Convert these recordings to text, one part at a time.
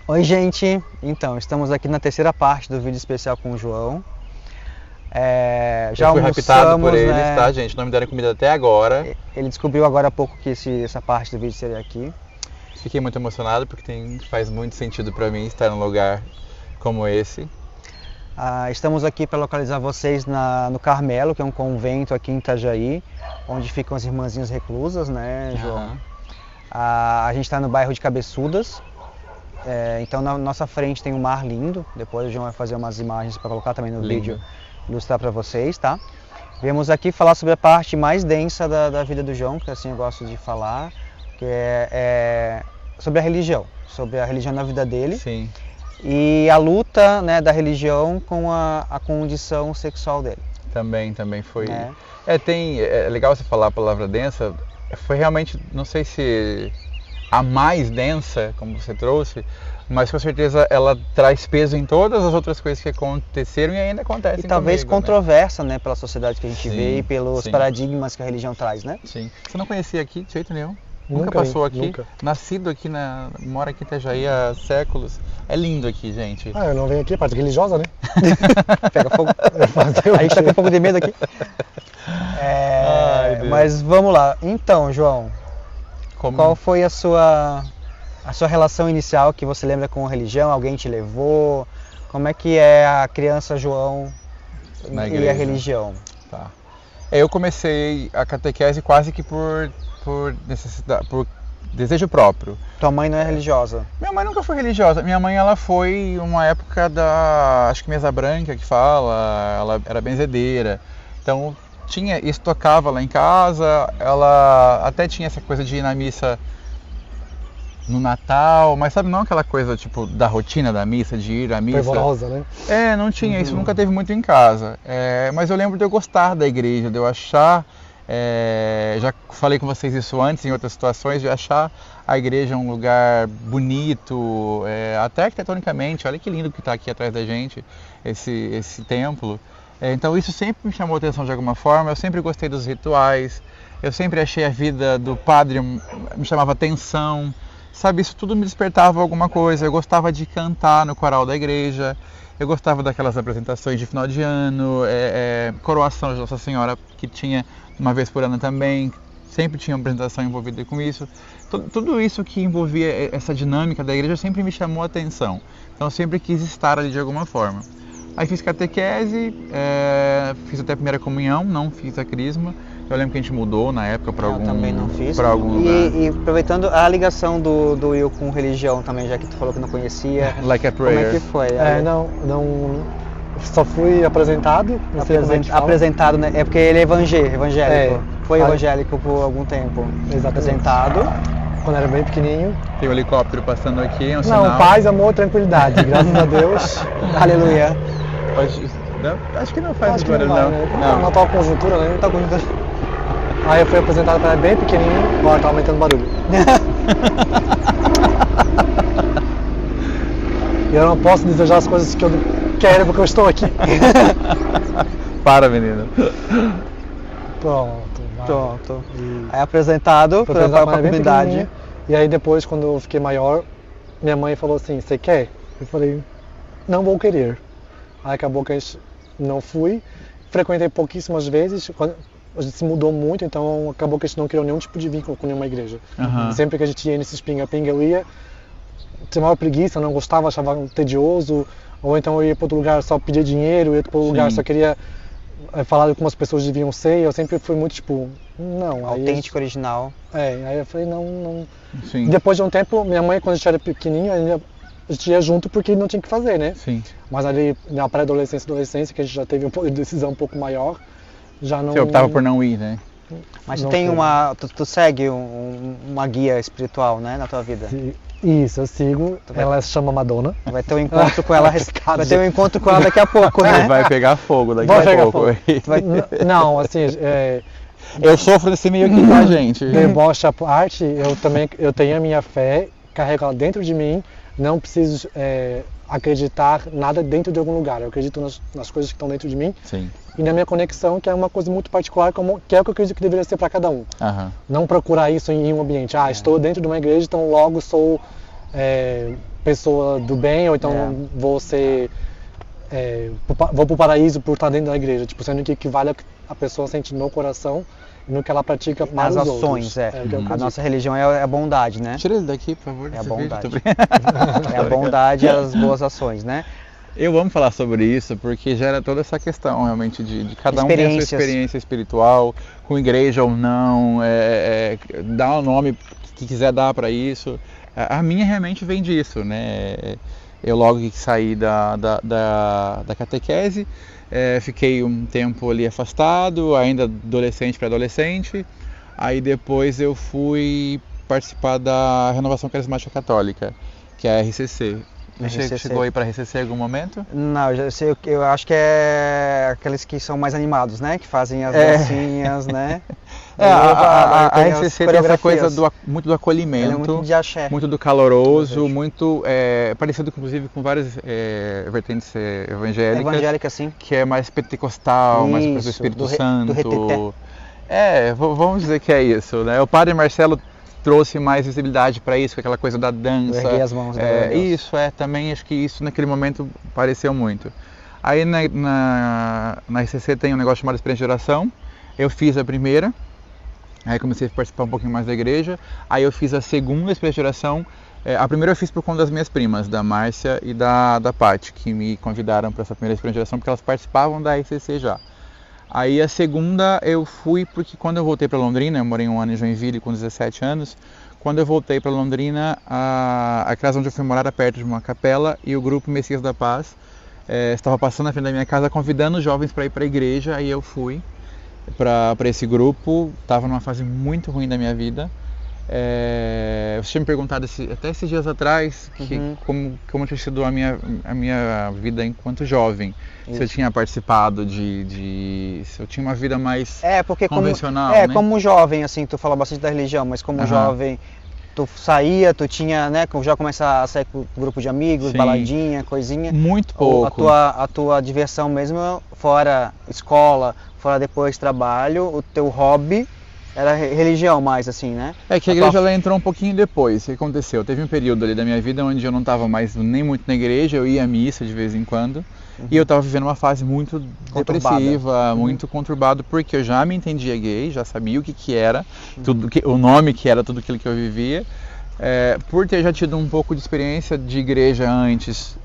Oi gente, então estamos aqui na terceira parte do vídeo especial com o João. Já fui raptado por eles, né? Tá, gente? Não me deram comida até agora. Ele descobriu agora há pouco que essa parte do vídeo seria aqui. Fiquei muito emocionado porque faz muito sentido para mim estar num lugar como esse. Estamos aqui para localizar vocês no Carmelo, que é um convento aqui em Itajaí, onde ficam as irmãzinhas reclusas, né, João? A gente está no bairro de Cabeçudas. Então na nossa frente tem um mar lindo, depois o João vai fazer umas imagens para colocar também no vídeo, ilustrar para vocês, tá? Viemos aqui falar sobre a parte mais densa da vida do João, que assim eu gosto de falar, que é sobre a religião na vida dele. Sim. E a luta, né, da religião com a condição sexual dele. Também foi. É legal você falar a palavra densa, foi realmente, não sei se a mais densa, como você trouxe, mas com certeza ela traz peso em todas as outras coisas que aconteceram e ainda acontecem. E talvez comigo, controversa, né, pela sociedade que a gente vê e pelos sim. paradigmas que a religião traz, né? Sim. Você não conhecia aqui de jeito nenhum? Nunca passou aqui? Nunca. Nascido aqui, mora aqui em Itajaí há séculos. É lindo aqui, gente. Eu não venho aqui, a parte religiosa, né? Pega fogo. A gente tá com um pouco de medo aqui. Mas vamos lá. Então, João, qual foi a sua relação inicial que você lembra com a religião? Alguém te levou? Como é que é a criança João e a religião? Tá. Eu comecei a catequese quase que por necessidade, por desejo próprio. Tua mãe não é religiosa? Minha mãe nunca foi religiosa. Minha mãe, ela foi uma época acho que mesa branca que fala, ela era benzedeira. Então isso tocava lá em casa, ela até tinha essa coisa de ir na missa no Natal, mas sabe, não aquela coisa tipo da rotina da missa, de ir à missa. Fervorosa, né? Não tinha isso, nunca teve muito em casa. Mas eu lembro de eu gostar da igreja, de eu achar, já falei com vocês isso antes em outras situações, de achar a igreja um lugar bonito, até arquitetonicamente. Olha que lindo que está aqui atrás da gente, esse templo. Então isso sempre me chamou a atenção de alguma forma, eu sempre gostei dos rituais, eu sempre achei a vida do padre me chamava atenção, sabe, isso tudo me despertava alguma coisa. Eu gostava de cantar no coral da igreja, eu gostava daquelas apresentações de final de ano, coroação de Nossa Senhora que tinha uma vez por ano também, sempre tinha uma apresentação envolvida com isso. Tudo isso que envolvia essa dinâmica da igreja sempre me chamou a atenção, então eu sempre quis estar ali de alguma forma. Aí fiz catequese, fiz até a primeira comunhão, não fiz a crisma. Eu lembro que a gente mudou na época para algum também não fiz. Pra algum lugar. E aproveitando a ligação do Will com religião também, já que tu falou que não conhecia. Like a prayer. Como é que foi? Não, só fui apresentado. Apresentado, né? É porque ele é evangélico. Foi evangélico por algum tempo. Exato. Apresentado. Quando era bem pequenininho. Tem um helicóptero passando aqui, é um sinal. Não, paz, amor, tranquilidade. Graças a Deus. Aleluia. Acho que não faz barulho, não. Não tá conjuntura, né? Não tá conjuntura. Aí eu fui apresentado para bem pequenininho, agora tá aumentando o barulho. E eu não posso desejar as coisas que eu quero porque eu estou aqui. Para, menino. Pronto. Aí apresentado para a comunidade. E aí depois, quando eu fiquei maior, minha mãe falou assim, você quer? Eu falei, não vou querer. Aí acabou que a gente não fui. Frequentei pouquíssimas vezes. A gente se mudou muito, então acabou que a gente não criou nenhum tipo de vínculo com nenhuma igreja. Sempre que a gente ia nesses pinga-pinga, eu ia, tinha maior preguiça, não gostava, achava tedioso, ou então eu ia para outro lugar só pedir dinheiro, ia para outro lugar só queria falar como as pessoas deviam ser. Eu sempre fui muito tipo, não. Autêntico, original. Aí eu falei, não. Sim. Depois de um tempo, minha mãe, quando a gente era pequenininho, a gente ia junto porque não tinha o que fazer, né? Sim. Mas ali na pré-adolescência e adolescência, que a gente já teve um poder de decisão um pouco maior, já não... Você optava por não ir, né? Mas tu segue uma guia espiritual, né, na tua vida? Isso, eu sigo. Ela se chama Madonna. Vai ter um encontro com ela, daqui a pouco, né? Vai pegar fogo daqui a pouco. Não, assim... Eu sofro desse meio aqui, tá, gente? Deboche à parte, eu tenho a minha fé, carrego ela dentro de mim, não preciso acreditar nada dentro de algum lugar. Eu acredito nas coisas que estão dentro de mim. Sim. E na minha conexão, que é uma coisa muito particular, que é o que eu acredito que deveria ser para cada um. Aham. Não procurar isso em um ambiente. Estou dentro de uma igreja, então logo sou pessoa do bem, ou então vou ser... vou para o paraíso por estar dentro da igreja. Tipo, sendo que equivale ao que a pessoa sente no coração, no que ela pratica para os Nas outros. ações, A nossa religião é a bondade, né? Tira ele daqui, por favor. É a bondade. É a bondade e as boas ações, né? Eu amo falar sobre isso porque gera toda essa questão realmente de cada um ter a sua experiência espiritual, com igreja ou não, dar o nome que quiser dar para isso. A minha realmente vem disso, né? Eu logo que saí da catequese, fiquei um tempo ali afastado, ainda adolescente para adolescente. Aí depois eu fui participar da Renovação Carismática Católica, que é a RCC. Você chegou aí para a RCC em algum momento? Não, eu acho que é aqueles que são mais animados, né? Que fazem as dancinhas, né? A RCC tem essa coisa muito do acolhimento, muito de axé, muito do caloroso, muito parecido inclusive com várias vertentes evangélicas. Evangélica, sim. Que é mais pentecostal, isso, mais para o Espírito Santo. Do reteté. Vamos dizer que é isso, né? O Padre Marcelo trouxe mais visibilidade para isso, com aquela coisa da dança. Erguei as mãos. Isso, também acho que isso naquele momento pareceu muito. Aí na RCC tem um negócio chamado Experiência de Oração. Eu fiz a primeira, aí comecei a participar um pouquinho mais da igreja. Aí eu fiz a segunda Experiência de Oração. A primeira eu fiz por conta das minhas primas, da Márcia e da Paty, que me convidaram para essa primeira Experiência de Oração, porque elas participavam da RCC já. Aí a segunda eu fui porque quando eu voltei para Londrina, eu morei um ano em Joinville com 17 anos, quando eu voltei para Londrina, a casa onde eu fui morar era perto de uma capela e o grupo Messias da Paz estava passando na frente da minha casa convidando os jovens para ir para a igreja, aí eu fui para esse grupo, estava numa fase muito ruim da minha vida. Você tinha me perguntado até esses dias atrás como tinha sido a minha vida enquanto jovem. Isso. Se eu tinha participado se eu tinha uma vida mais convencional, né? Como jovem, assim, tu fala bastante da religião, mas como jovem, tu saía, tu tinha, né, já começar a sair com grupo de amigos, sim, baladinha, coisinha. Muito pouco. A tua diversão mesmo, fora escola, fora depois trabalho, o teu hobby era religião mais, assim, né? Que a igreja ela entrou um pouquinho depois. O que aconteceu? Teve um período ali da minha vida onde eu não estava mais nem muito na igreja, eu ia à missa de vez em quando. E eu estava vivendo uma fase muito depressiva, muito conturbado, porque eu já me entendia gay, já sabia o que era, o nome que era tudo aquilo que eu vivia. Por ter já tido um pouco de experiência de igreja antes,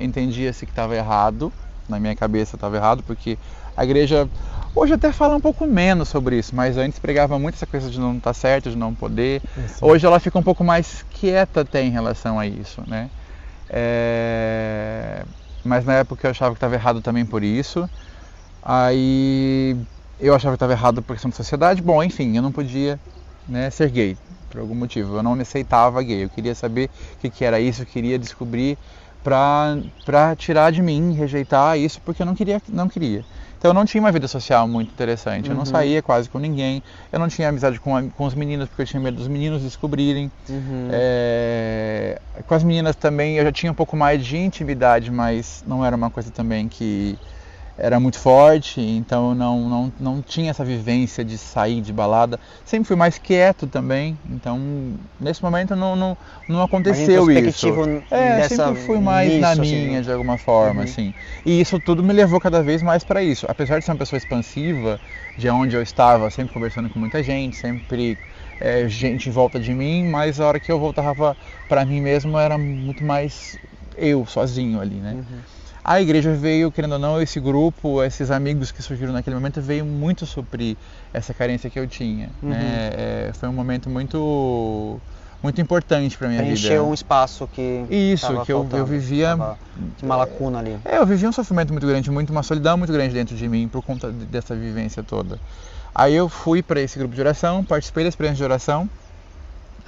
entendia-se que estava errado, na minha cabeça estava errado, porque a igreja hoje até fala um pouco menos sobre isso, mas antes pregava muito essa coisa de não estar certo, de não poder. Isso. Hoje ela fica um pouco mais quieta até em relação a isso, né? Mas na época eu achava que estava errado também por isso. Aí eu achava que estava errado por questão de sociedade. Bom, enfim, eu não podia, né, ser gay por algum motivo. Eu não me aceitava gay. Eu queria saber o que era isso, eu queria descobrir para tirar de mim, rejeitar isso, porque eu não queria. Então eu não tinha uma vida social muito interessante, eu não saía quase com ninguém, eu não tinha amizade com os meninos, porque eu tinha medo dos meninos descobrirem. Com as meninas também eu já tinha um pouco mais de intimidade, mas não era uma coisa também que era muito forte, então eu não tinha essa vivência de sair de balada. Sempre fui mais quieto também, então nesse momento não aconteceu isso. Sempre fui mais na minha, de alguma forma, assim. E isso tudo me levou cada vez mais para isso. Apesar de ser uma pessoa expansiva, de onde eu estava, sempre conversando com muita gente, sempre gente em volta de mim, mas a hora que eu voltava para mim mesmo era muito mais eu, sozinho ali, né? A igreja veio, querendo ou não, esse grupo, esses amigos que surgiram naquele momento, veio muito suprir essa carência que eu tinha. Né? Foi um momento muito importante para minha vida. Preencheu um espaço que eu vivia... Uma lacuna ali. Eu vivia um sofrimento muito grande, uma solidão muito grande dentro de mim por conta dessa vivência toda. Aí eu fui para esse grupo de oração, participei da experiência de oração.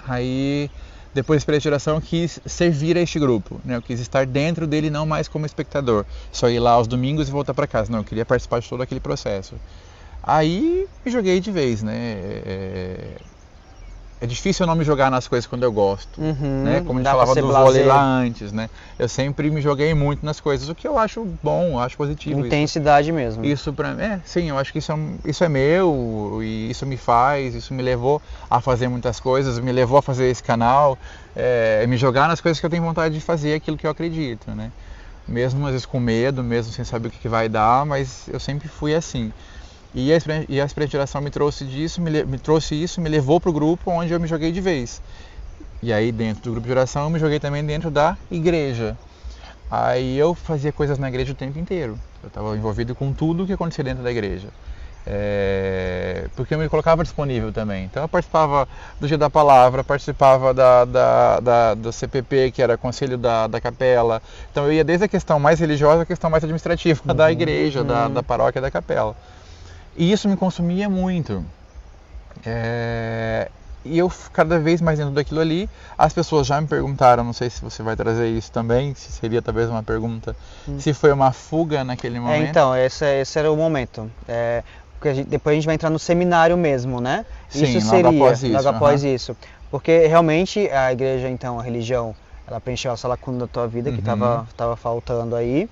Aí... Depois da experiência de oração, eu quis servir a este grupo, né? Eu quis estar dentro dele, não mais como espectador, só ir lá aos domingos e voltar para casa. Não, eu queria participar de todo aquele processo. Aí me joguei de vez, né? é difícil eu não me jogar nas coisas quando eu gosto, né? Como a gente Dá pra falava ser do blasé. vôlei lá antes, né? Eu sempre me joguei muito nas coisas, o que eu acho bom, eu acho positivo. Intensidade mesmo. Isso pra mim, sim, eu acho que isso é meu, e isso me levou a fazer muitas coisas, me levou a fazer esse canal, me jogar nas coisas que eu tenho vontade de fazer, aquilo que eu acredito, né? Mesmo às vezes com medo, mesmo sem saber o que vai dar, mas eu sempre fui assim. E a experiência de oração me trouxe isso, me levou para o grupo onde eu me joguei de vez. E aí dentro do grupo de oração eu me joguei também dentro da igreja. Aí eu fazia coisas na igreja o tempo inteiro. Eu estava envolvido com tudo o que acontecia dentro da igreja. Porque eu me colocava disponível também. Então eu participava do Dia da Palavra, participava do CPP, que era Conselho da Capela. Então eu ia desde a questão mais religiosa à questão mais administrativa da igreja, da paróquia, da capela. E isso me consumia muito. E eu cada vez mais dentro daquilo ali, as pessoas já me perguntaram, não sei se você vai trazer isso também, se seria talvez uma pergunta, se foi uma fuga naquele momento. Então, esse era o momento. Porque depois a gente vai entrar no seminário mesmo, né? Sim, isso logo seria, após isso. Logo após isso. Porque realmente a igreja, então, a religião, ela preencheu essa lacuna da tua vida que estava faltando aí.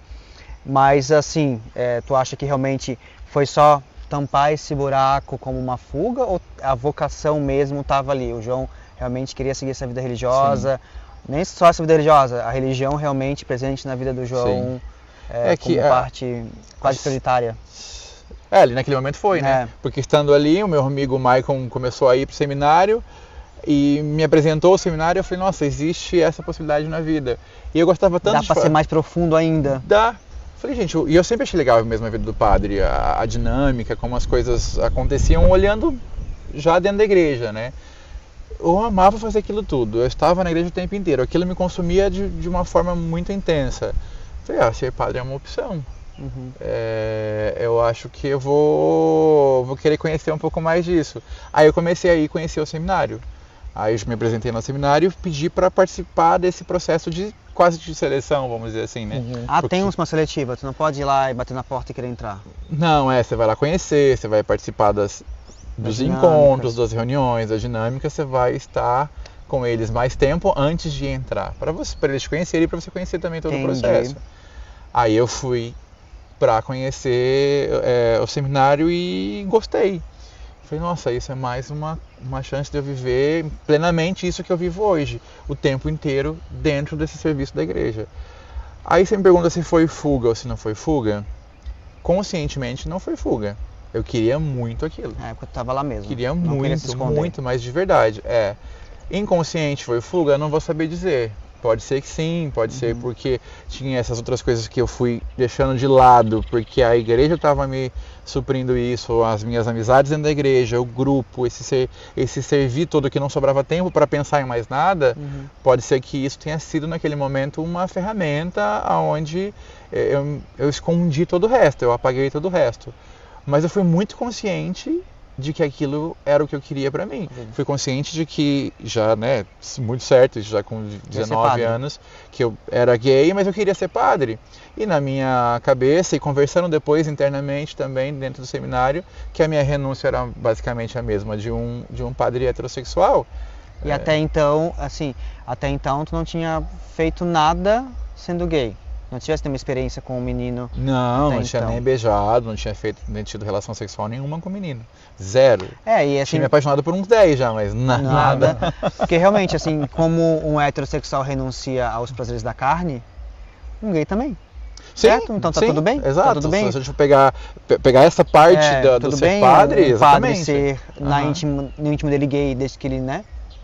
Mas assim, tu acha que realmente foi só tampar esse buraco como uma fuga, ou a vocação mesmo estava ali? O João realmente queria seguir essa vida religiosa, nem só essa vida religiosa, a religião realmente presente na vida do João como parte quase prioritária. Ali naquele momento foi, né? Porque estando ali, o meu amigo Maicon começou a ir para o seminário e me apresentou o seminário e eu falei, nossa, existe essa possibilidade na vida. E eu gostava tanto Dá para ser mais profundo ainda? Dá. Falei, gente, e eu sempre achei legal mesmo a vida do padre, a dinâmica, como as coisas aconteciam olhando já dentro da igreja, né? Eu amava fazer aquilo tudo, eu estava na igreja o tempo inteiro, aquilo me consumia de uma forma muito intensa. Falei, ser padre é uma opção. Eu acho que eu vou querer conhecer um pouco mais disso. Aí eu comecei a ir conhecer o seminário. Aí eu me apresentei no seminário e pedi para participar desse processo quase de seleção, vamos dizer assim, né? Tem uma seletiva, tu não pode ir lá e bater na porta e querer entrar. Não, você vai lá conhecer, você vai participar dos encontros, das reuniões, da dinâmica, você vai estar com eles mais tempo antes de entrar, para eles te conhecerem e para você conhecer também todo o processo. Aí eu fui para conhecer o seminário e gostei. Falei, nossa, isso é mais uma chance de eu viver plenamente isso que eu vivo hoje, o tempo inteiro dentro desse serviço da igreja. Aí você me pergunta se foi fuga ou se não foi fuga. Conscientemente não foi fuga. Eu queria muito aquilo. Porque eu estava lá mesmo. Queria muito, mas de verdade. Inconsciente foi fuga, eu não vou saber dizer. Pode ser que sim, pode ser porque tinha essas outras coisas que eu fui deixando de lado, porque a igreja estava me suprindo isso, as minhas amizades dentro da igreja, o grupo, esse servir todo que não sobrava tempo para pensar em mais nada. Pode ser que isso tenha sido naquele momento uma ferramenta onde eu escondi todo o resto, eu apaguei todo o resto. Mas eu fui muito consciente de que aquilo era o que eu queria para mim. Fui consciente de que já, muito certo, já com 19 anos, que eu era gay, mas eu queria ser padre. E na minha cabeça, e conversando depois internamente também dentro do seminário, que a minha renúncia era basicamente a mesma de um padre heterossexual. E até então tu não tinha feito nada sendo gay? Não tivesse nenhuma experiência com um menino? Não tinha nem beijado, não tinha nem tido relação sexual nenhuma com o menino. Zero. E assim, tinha me apaixonado por uns 10 já, mas nada. Porque realmente, assim, como um heterossexual renuncia aos prazeres da carne, um gay também. Sim, certo? Então tá tudo bem? Exato. Tá tudo bem? Se a gente for pegar essa parte do ser padre, exatamente. Ser no íntimo dele gay, desde que ele,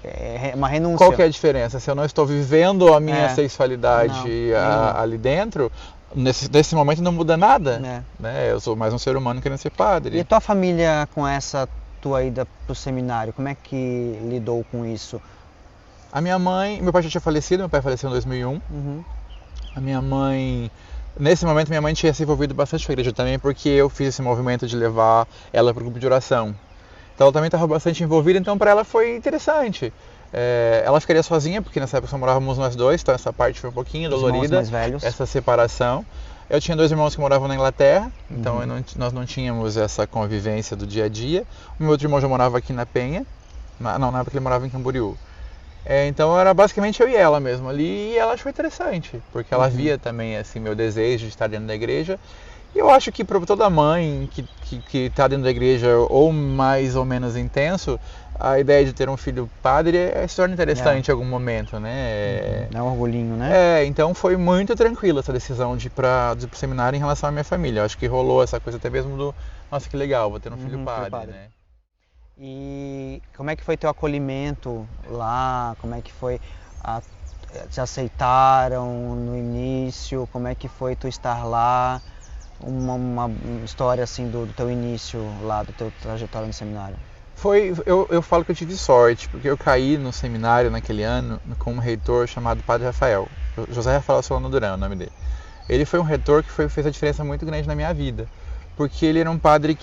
é uma renúncia. Qual que é a diferença? Se eu não estou vivendo a minha sexualidade ali dentro, nesse momento não muda nada. Eu sou mais um ser humano querendo ser padre. E a tua família, com essa tua ida pro seminário, como é que lidou com isso? A minha mãe, meu pai já tinha falecido, meu pai faleceu em 2001. A minha mãe, nesse momento minha mãe tinha se envolvido bastante com a igreja também, porque eu fiz esse movimento de levar ela para o grupo de oração. Então ela também estava bastante envolvida, então para ela foi interessante. Ela ficaria sozinha, porque nessa época só morávamos nós dois, então essa parte foi um pouquinho dolorida, essa separação. Eu tinha 2 irmãos que moravam na Inglaterra, então nós não tínhamos essa convivência do dia a dia. O meu outro irmão já morava aqui na Penha, Não, na época ele morava em Camboriú. Então era basicamente eu e ela mesmo ali, e ela achou interessante, porque ela via também assim, meu desejo de estar dentro da igreja. E eu acho que para toda mãe que está dentro da igreja, ou mais ou menos intenso, a ideia de ter um filho padre se torna interessante em algum momento, né? É um orgulhinho, né? Então foi muito tranquila essa decisão de ir para o seminário em relação à minha família. Eu acho que rolou essa coisa até mesmo do, nossa, que legal, vou ter um filho padre, né? E como é que foi teu acolhimento lá? Como é que foi? Te aceitaram no início? Como é que foi tu estar lá? Uma história assim do teu início lá, do teu trajetória no seminário. Eu falo que eu tive sorte, porque eu caí no seminário naquele ano com um reitor chamado Padre Rafael. José Rafael Solano Duran é o nome dele. Ele foi um reitor que fez a diferença muito grande na minha vida, porque ele era um padre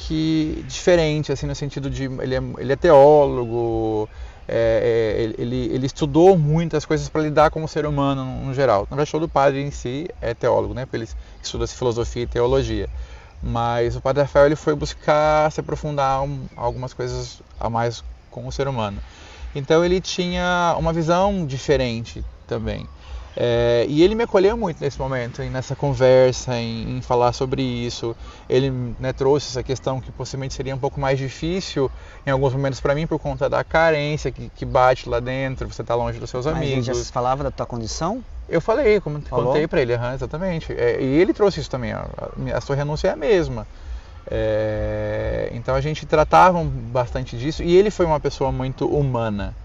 diferente, assim, no sentido de ele é teólogo, ele estudou muitas coisas para lidar com o ser humano no geral. Na verdade, todo padre em si é teólogo, né? Porque ele estuda filosofia e teologia. Mas o Padre Rafael ele foi buscar se aprofundar algumas coisas a mais com o ser humano. Então ele tinha uma visão diferente também. E ele me acolheu muito nesse momento, nessa conversa, em falar sobre isso. Ele, né, trouxe essa questão que possivelmente seria um pouco mais difícil em alguns momentos para mim por conta da carência que bate lá dentro, você está longe dos seus amigos. Mas ele já falava da tua condição? Eu falei, contei para ele, exatamente. E ele trouxe isso também, a sua renúncia é a mesma. Então a gente tratava bastante disso, e ele foi uma pessoa muito humana.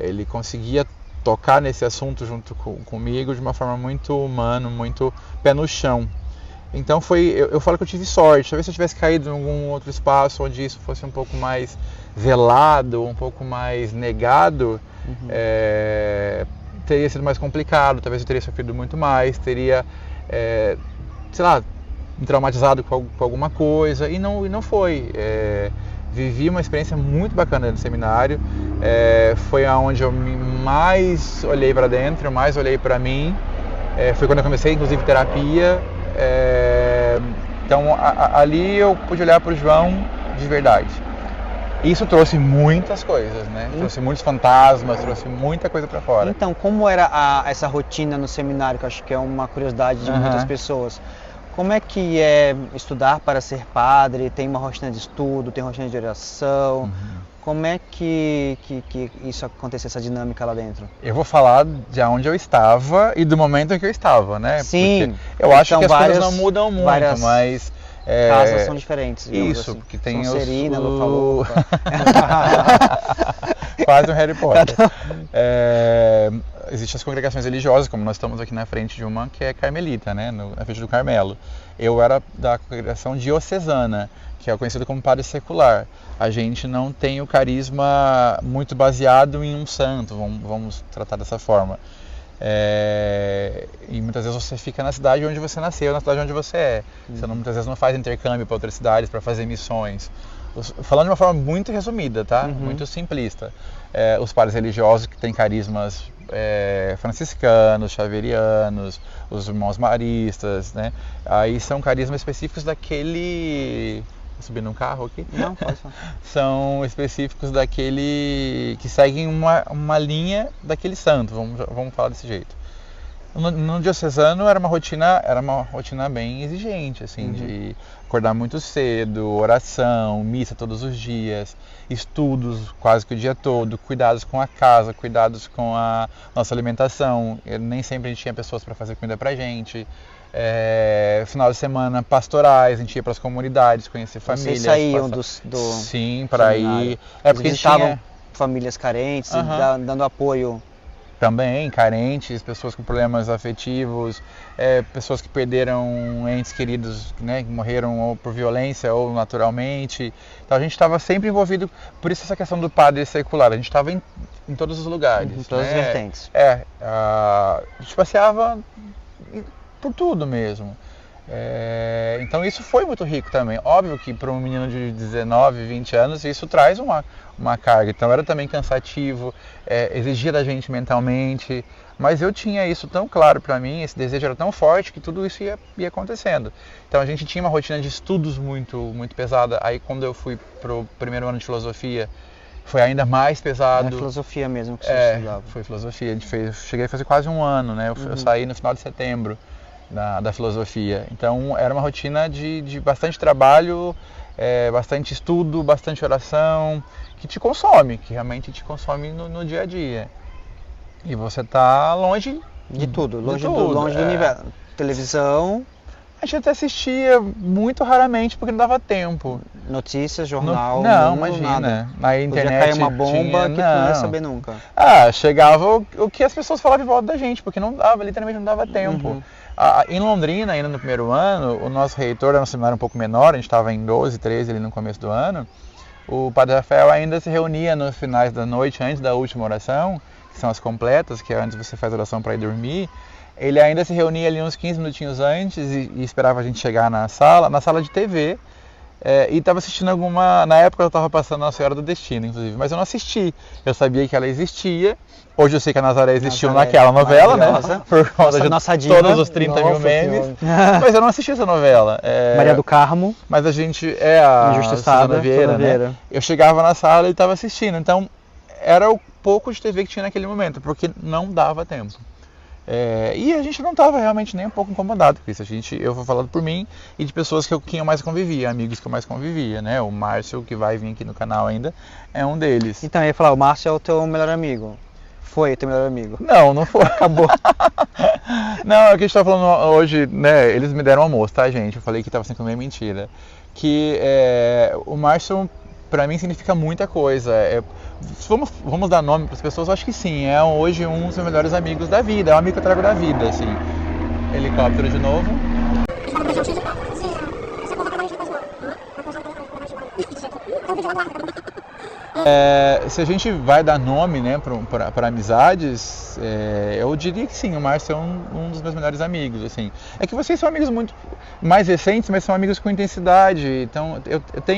Ele conseguia tocar nesse assunto junto comigo de uma forma muito humana, muito pé no chão. Então eu falo que eu tive sorte. Talvez se eu tivesse caído em algum outro espaço onde isso fosse um pouco mais velado, um pouco mais negado, teria sido mais complicado. Talvez eu teria sofrido muito mais, teria, sei lá, me traumatizado com alguma coisa, e não foi. Vivi uma experiência muito bacana no seminário. Foi aonde eu mais olhei para dentro, mais olhei para mim. Foi quando eu comecei, inclusive, terapia. Então ali eu pude olhar para o João de verdade. Isso trouxe muitas coisas, né? Trouxe muitos fantasmas, trouxe muita coisa para fora. Então, como era essa rotina no seminário, que eu acho que é uma curiosidade de muitas pessoas? Como é que é estudar para ser padre? Tem uma rotina de estudo, tem rotina de oração? Como é que isso aconteceu, essa dinâmica lá dentro? Eu vou falar de onde eu estava e do momento em que eu estava, né? Sim. Porque eu acho que as coisas não mudam muito, mas... casas são diferentes. Isso, assim. porque tem Sonserina, Lufa-Lufa. Quase um Harry Potter. Existem as congregações religiosas, como nós estamos aqui na frente de uma, que é carmelita, né? Na frente do Carmelo. Eu era da congregação diocesana, que é conhecido como padre secular. A gente não tem o carisma muito baseado em um santo, vamos tratar dessa forma. E muitas vezes você fica na cidade onde você nasceu, na cidade onde você é. Você muitas vezes não faz intercâmbio para outras cidades para fazer missões. Falando de uma forma muito resumida, tá? Muito simplista. Os padres religiosos que têm carismas franciscanos, xaverianos, os irmãos maristas, né? Aí são carismas específicos daquele... Vou subir num carro aqui? Não, pode falar. São específicos daquele que seguem uma linha daquele santo, vamos falar desse jeito. No diocesano era uma rotina bem exigente, assim, de acordar muito cedo, oração, missa todos os dias, estudos quase que o dia todo, cuidados com a casa, cuidados com a nossa alimentação. Nem sempre a gente tinha pessoas para fazer comida pra gente. Final de semana pastorais, a gente ia para as comunidades, conhecer famílias. Vocês saíam Sim, para ir. Porque visitavam famílias carentes, dando apoio. Também, carentes, pessoas com problemas afetivos, pessoas que perderam entes queridos, né, que morreram ou por violência ou naturalmente. Então a gente estava sempre envolvido, por isso essa questão do padre secular, a gente estava em todos os lugares. Em todas as vertentes. A gente passeava por tudo mesmo. Então isso foi muito rico também. Óbvio que para um menino de 19, 20 anos isso traz uma carga. Então era também cansativo, exigia da gente mentalmente. Mas eu tinha isso tão claro para mim, esse desejo era tão forte que tudo isso ia acontecendo. Então a gente tinha uma rotina de estudos muito, muito pesada. Aí quando eu fui para o primeiro ano de filosofia, foi ainda mais pesado. É filosofia mesmo que você estudava. Foi filosofia. Cheguei a fazer quase um ano, né? Eu saí no final de setembro da filosofia. Então era uma rotina de bastante trabalho, bastante estudo, bastante oração, que te consome, que realmente te consome no dia a dia. E você tá longe de tudo, longe tudo, do universo. Televisão. A gente até assistia muito raramente porque não dava tempo. Notícias, jornal. Não, imagina. Nada. Na internet. Podia cair uma bomba que tu não ia saber nunca. Chegava o que as pessoas falavam em volta da gente, porque não dava, literalmente não dava tempo. Em Londrina, ainda no primeiro ano, o nosso reitor era um seminário um pouco menor, a gente estava em 12, 13 ali no começo do ano. O Padre Rafael ainda se reunia nos finais da noite, antes da última oração, que são as completas, que é antes você faz a oração para ir dormir. Ele ainda se reunia ali uns 15 minutinhos antes e esperava a gente chegar na sala de TV, e estava assistindo alguma... Na época eu estava passando a Senhora do Destino, inclusive, mas eu não assisti. Eu sabia que ela existia. Hoje eu sei que a Nazaré existiu naquela novela, né? Por conta de todos os 30 mil memes. Mas eu não assisti essa novela. Maria do Carmo. Mas a gente a Injustiçada, Susana Vieira, né? Eu chegava na sala e estava assistindo. Então era o pouco de TV que tinha naquele momento, porque não dava tempo. E a gente não estava realmente nem um pouco incomodado com isso. Eu vou falando por mim e de pessoas que eu mais convivia, amigos que eu mais convivia, né? O Márcio, que vai vir aqui no canal ainda, é um deles. Então, eu ia falar, o Márcio é o teu melhor amigo. Foi o teu melhor amigo. Não foi. Acabou. Não, é o que a gente tá falando hoje, né? Eles me deram almoço, tá, gente? Eu falei que tava sem comer, mentira. Que o Márcio, pra mim, significa muita coisa. Vamos dar nome para as pessoas? Eu acho que sim, é hoje um dos meus melhores amigos da vida, é um amigo que eu trago da vida, assim. Helicóptero de novo. Se a gente vai dar nome, né, para amizades, eu diria que sim, o Márcio é um dos meus melhores amigos, assim. É que vocês são amigos muito mais recentes, mas são amigos com intensidade, então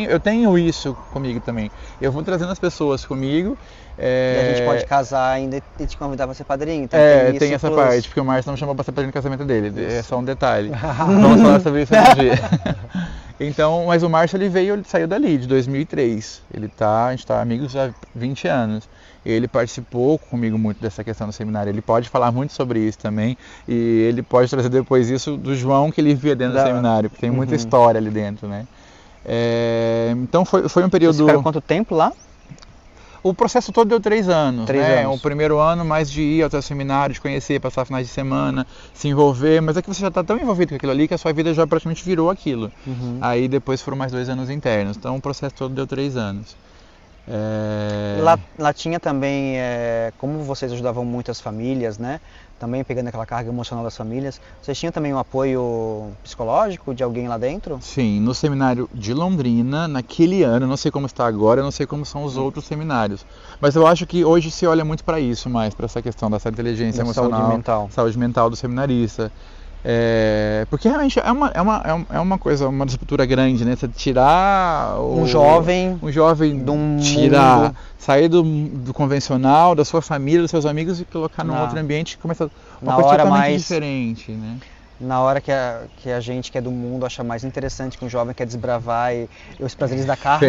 eu tenho isso comigo também. Eu vou trazendo as pessoas comigo. E a gente pode casar ainda e te convidar para ser padrinho. Então tem essa parte, porque o Márcio não me chamou para ser padrinho no casamento dele, é só um detalhe. Vamos falar sobre isso outro dia. Então, mas o Márcio ele saiu dali de 2003. A gente está amigos há 20 anos. Ele participou comigo muito dessa questão do seminário. Ele pode falar muito sobre isso também. E ele pode trazer depois isso do João que ele via dentro do seminário, porque tem muita história ali dentro, né? Então foi um período... Você ficou quanto tempo lá? O processo todo deu 3 anos. 3 anos. O primeiro ano mais de ir até o seminário, de conhecer, passar finais de semana, se envolver, mas é que você já está tão envolvido com aquilo ali que a sua vida já praticamente virou aquilo. Aí depois foram mais 2 anos internos, então o processo todo deu 3 anos. Lá tinha também, como vocês ajudavam muito as famílias, né? Também pegando aquela carga emocional das famílias, vocês tinham também um apoio psicológico de alguém lá dentro? Sim, no seminário de Londrina, naquele ano, eu não sei como está agora, eu não sei como são os outros seminários, mas eu acho que hoje se olha muito para isso, mais para essa questão dessa inteligência emocional, saúde mental do seminarista. Porque realmente é uma coisa, uma disputa grande, né? Você tirar um jovem tirar, sair do convencional, da sua família, dos seus amigos e colocar num outro ambiente que começa uma coisa totalmente diferente, né? Na hora que a gente que é do mundo acha mais interessante que um jovem quer desbravar e os prazeres da carne.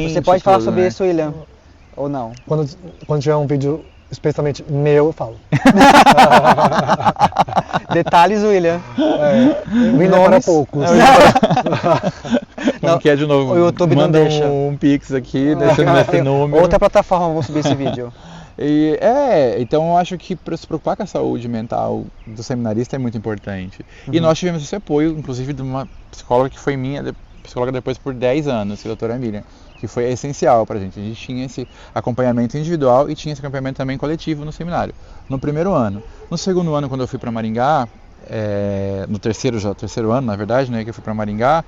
Você pode falar sobre isso, William? Ou não? Quando tiver um vídeo especialmente meu, eu falo. Detalhes, William. William para poucos. Não quer de novo. O YouTube manda não deixa. Um pix aqui, deixando esse número. Outra plataforma, vamos subir esse vídeo. Então eu acho que para se preocupar com a saúde mental do seminarista é muito importante. E nós tivemos esse apoio, inclusive, de uma psicóloga que foi minha psicóloga depois por 10 anos, a doutora Miriam, que foi essencial para a gente. A gente tinha esse acompanhamento individual e tinha esse acompanhamento também coletivo no seminário, no primeiro ano. No segundo ano, quando eu fui para Maringá, no terceiro ano, na verdade, né, que eu fui para Maringá,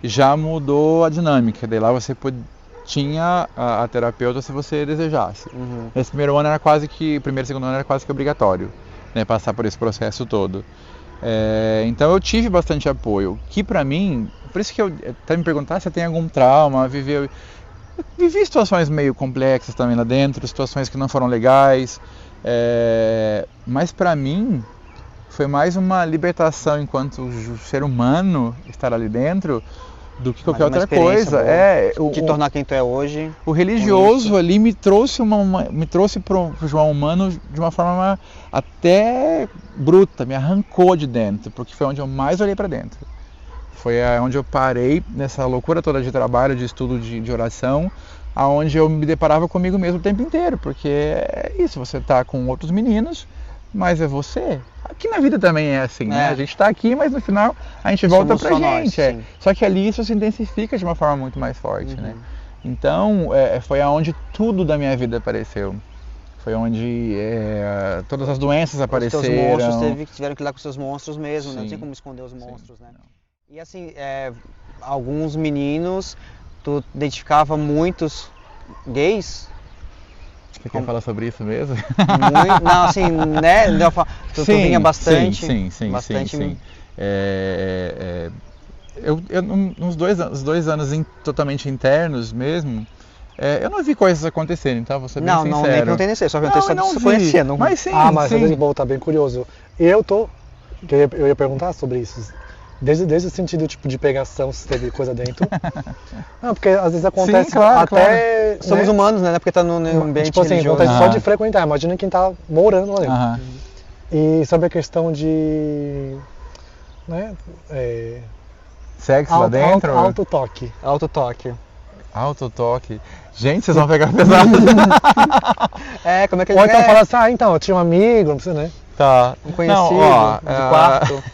já mudou a dinâmica. Daí lá você tinha a terapeuta se você desejasse. Nesse primeiro ano era primeiro e segundo ano era quase que obrigatório, né, passar por esse processo todo. Então eu tive bastante apoio, que pra mim, por isso que eu até me perguntar se eu tenho algum trauma, eu vivi situações meio complexas também lá dentro, situações que não foram legais, mas pra mim foi mais uma libertação enquanto ser humano estar ali dentro do que qualquer Mas uma outra experiência coisa. boa. Te tornar quem tu é hoje. O religioso ali me trouxe pro João humano de uma forma até bruta, me arrancou de dentro, porque foi onde eu mais olhei para dentro. Foi onde eu parei nessa loucura toda de trabalho, de estudo, de oração, aonde eu me deparava comigo mesmo o tempo inteiro, porque é isso, você tá com outros meninos, mas é você. Aqui na vida também é assim, né? A gente tá aqui, mas no final a gente volta pra gente. Nós, Só que ali isso se intensifica de uma forma muito mais forte, né? Então, foi aonde tudo da minha vida apareceu. Foi onde todas as doenças apareceram. Os teus monstros tiveram que lidar com seus monstros mesmo, né? Não tinha como esconder os monstros, né? E assim, alguns meninos, tu identificava muitos gays? Você quer falar sobre isso mesmo? Não, assim, né? Tu vinha bastante. Sim. Eu nos 2 anos totalmente internos mesmo, eu não vi coisas acontecerem, tá? Vou ser bem sincero. Não, nem perguntei nisso, só perguntei se você conhecia. Não... Mas sim, mas sim. Tá bem curioso. Eu ia perguntar sobre isso. Desde o sentido tipo de pegação, se teve coisa dentro. Não, porque às vezes acontece claro. Somos humanos, né? Porque tá no ambiente tipo assim, religioso. acontece só de frequentar. Imagina quem tá morando lá dentro. E sobre a questão de... né? Sexo lá dentro? Autotoque. Autotoque. Gente, vocês vão pegar pesado. Como é que Ou então fala assim, então, eu tinha um amigo, não precisa, né? Tá. Um conhecido, de quarto.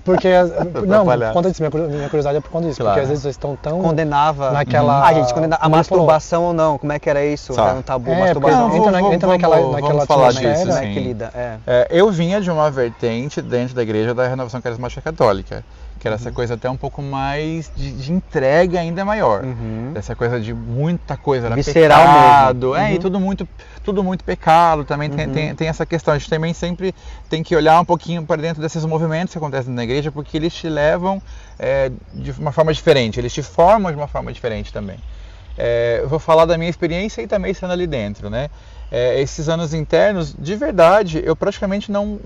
Porque, conta disso, minha curiosidade é por conta disso, porque às vezes vocês estão tão... Condenava. Naquela... A gente condenava a masturbação ou não, como é que era isso? Era um tabu, masturbação. Entra naquela falar disso, né? Que lida, eu vinha de uma vertente dentro da igreja da Renovação Carismática Católica, que era essa coisa até um pouco mais de entrega ainda maior. Essa coisa de muita coisa, era visceral pecado, mesmo. E tudo muito pecado, também tem essa questão, a gente também sempre tem que olhar um pouquinho para dentro desses movimentos que acontecem na igreja, porque eles te levam de uma forma diferente, eles te formam de uma forma diferente também. Eu vou falar da minha experiência e também estando ali dentro, né? Esses anos internos, de verdade, eu praticamente não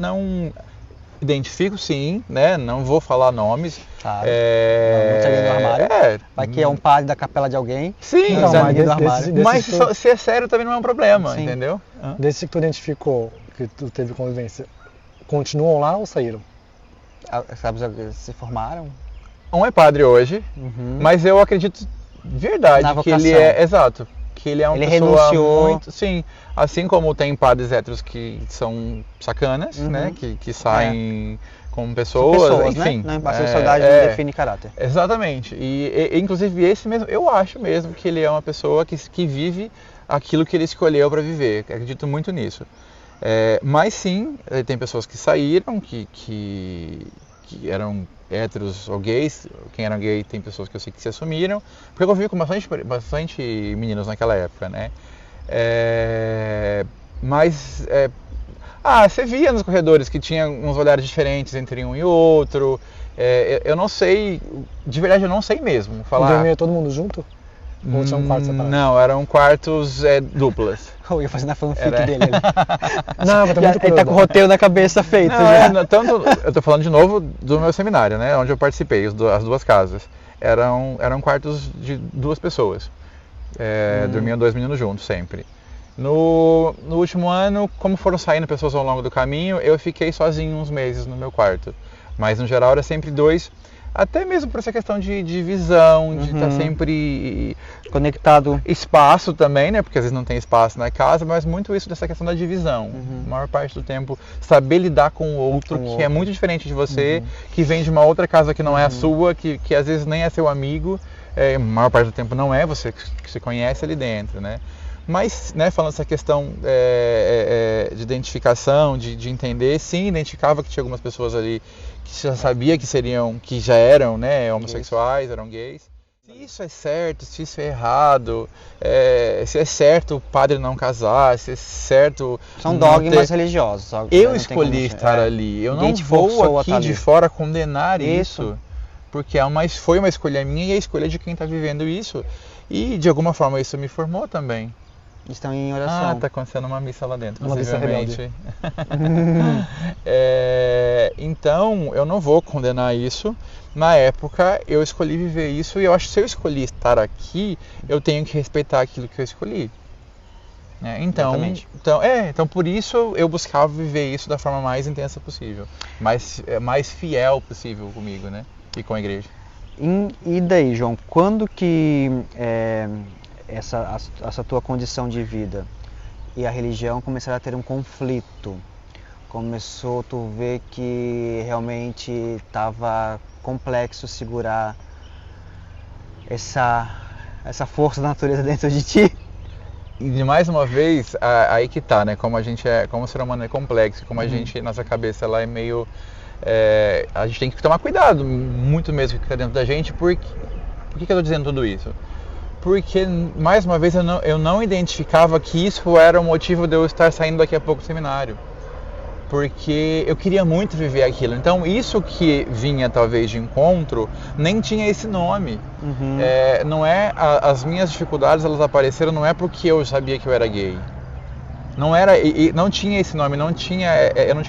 identifico, sim, né? Não vou falar nomes. Claro. Não sair do armário. Vai que é um padre da capela de alguém. Sim, não sai do armário. Mas se é sério também não é um problema, entendeu? Desde que tu identificou, que tu teve convivência, continuam lá ou saíram? Sabe, se formaram? Um é padre hoje, mas eu acredito de verdade que ele é... Exato. Que ele é uma pessoa renunciou. Muito... Sim, assim como tem padres héteros que são sacanas, né? Que saem como pessoas, enfim. Né? A sexualidade não define caráter. Exatamente. E inclusive esse mesmo, eu acho mesmo que ele é uma pessoa que vive aquilo que ele escolheu para viver. Acredito muito nisso. Mas sim, tem pessoas que saíram, que eram héteros ou gays. Quem era gay tem pessoas que eu sei que se assumiram, porque eu convivi com bastante meninos naquela época, né? Mas você via nos corredores que tinha uns olhares diferentes entre um e outro. Eu não sei, de verdade eu não sei mesmo falar. Dormia todo mundo junto? Ou tinha um quarto separado? Não, eram quartos duplas. Eu ia fazer a fanfic dele ali. Não, tá muito ele tá com o roteiro na cabeça feito. Eu tô falando de novo do meu seminário, né? Onde eu participei, as 2 casas. Eram quartos de 2 pessoas. Dormiam 2 meninos juntos, sempre. No último ano, como foram saindo pessoas ao longo do caminho, eu fiquei sozinho uns meses no meu quarto. Mas no geral era sempre 2. Até mesmo por essa questão de visão, de estar sempre conectado. Espaço também, né? Porque às vezes não tem espaço na casa, mas muito isso dessa questão da divisão. A maior parte do tempo, saber lidar com o outro, que é muito diferente de você, que vem de uma outra casa que não é a sua, que às vezes nem é seu amigo, a maior parte do tempo não é, você que se conhece ali dentro, né? Mas, né, falando essa questão de identificação, de entender, sim, identificava que tinha algumas pessoas ali que já sabia que já eram, né, homossexuais, eram gays. Se isso é certo, se isso é errado, se é certo o padre não casar, se é certo... São dogmas religiosos. Eu escolhi estar ali, eu não vou aqui de fora condenar isso, porque foi uma escolha minha e a escolha de quem está vivendo isso. E de alguma forma isso me formou também. Estão em oração. Tá acontecendo uma missa lá dentro, uma missa rebelde. Então, eu não vou condenar isso. Na época, eu escolhi viver isso e eu acho que se eu escolhi estar aqui, eu tenho que respeitar aquilo que eu escolhi. Então por isso eu buscava viver isso da forma mais intensa possível, mais fiel possível comigo, né? E com a igreja. E daí, João, quando que essa tua condição de vida e a religião começaram a ter um conflito? Começou tu ver que realmente estava complexo segurar essa força da natureza dentro de ti? E mais uma vez, aí que tá, né? Como o ser humano é complexo, como a gente, nossa cabeça ela é meio... a gente tem que tomar cuidado, muito mesmo que está dentro da gente. Por que eu estou dizendo tudo isso? Porque, mais uma vez, eu não identificava que isso era o motivo de eu estar saindo daqui a pouco do seminário. Porque eu queria muito viver aquilo. Então, isso que vinha, talvez, de encontro, nem tinha esse nome. Não é... As minhas dificuldades, elas apareceram não é porque eu sabia que eu era gay. Não tinha esse nome, eu não tinha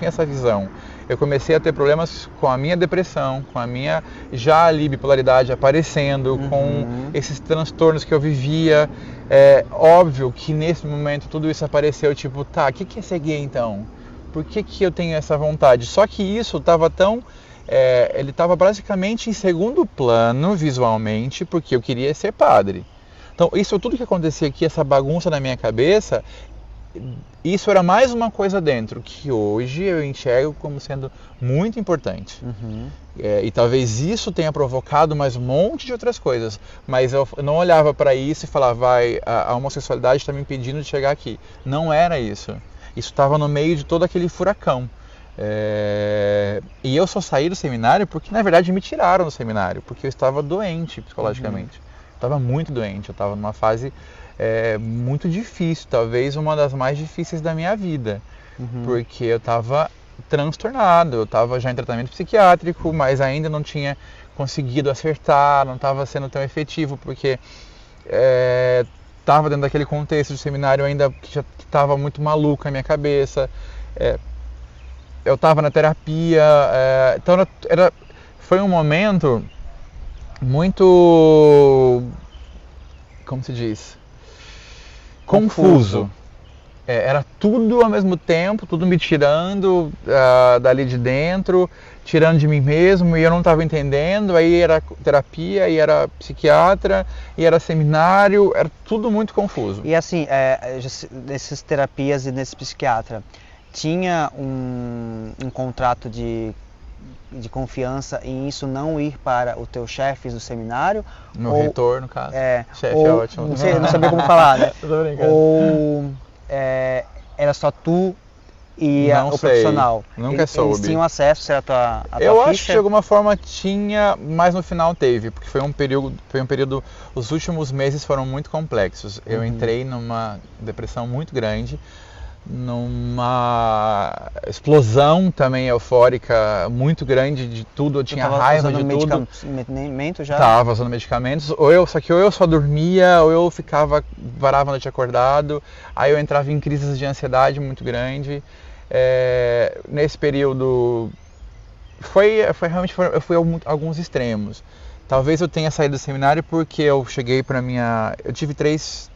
essa visão. Eu comecei a ter problemas com a minha depressão, com a minha já ali bipolaridade aparecendo, com esses transtornos que eu vivia. É óbvio que nesse momento tudo isso apareceu, tipo, tá, o que é ser gay então? Por que eu tenho essa vontade? Só que isso estava ele estava basicamente em segundo plano visualmente, porque eu queria ser padre. Então isso tudo que acontecia aqui, essa bagunça na minha cabeça, isso era mais uma coisa dentro, que hoje eu enxergo como sendo muito importante. E talvez isso tenha provocado mais um monte de outras coisas, mas eu não olhava para isso e falava, a homossexualidade está me impedindo de chegar aqui. Não era isso. Isso estava no meio de todo aquele furacão. E eu só saí do seminário porque, na verdade, me tiraram do seminário, porque eu estava doente psicologicamente. Estava muito doente, eu estava numa fase muito difícil, talvez uma das mais difíceis da minha vida, porque eu estava transtornado, eu estava já em tratamento psiquiátrico, mas ainda não tinha conseguido acertar, não estava sendo tão efetivo, porque estava dentro daquele contexto de seminário ainda que já estava muito maluco a minha cabeça. Eu estava na terapia, então foi um momento muito, como se diz, confuso. Era tudo ao mesmo tempo, tudo me tirando dali de dentro, tirando de mim mesmo, e eu não estava entendendo. Aí era terapia, e era psiquiatra, e era seminário, era tudo muito confuso. E assim, nessas terapias e nesse psiquiatra, tinha um contrato de confiança em isso não ir para os teus chefes do seminário? No reitor, no caso. Chefe é ótimo. Não sabia como falar, né? Tô brincando. Ou era só tu e o profissional? Nunca soube. Eles tinham acesso, se era a tua Eu ficha? acho que de alguma forma tinha, mas no final teve, porque foi um período, os últimos meses foram muito complexos. Eu entrei numa depressão muito grande, numa explosão também eufórica muito grande de tudo, eu tinha raiva de tudo. Medicamento já? Tava usando medicamentos, ou eu só dormia, ou eu varava a noite acordado, aí eu entrava em crises de ansiedade muito grande. Nesse período eu fui a alguns extremos. Talvez eu tenha saído do seminário porque eu cheguei eu tive três.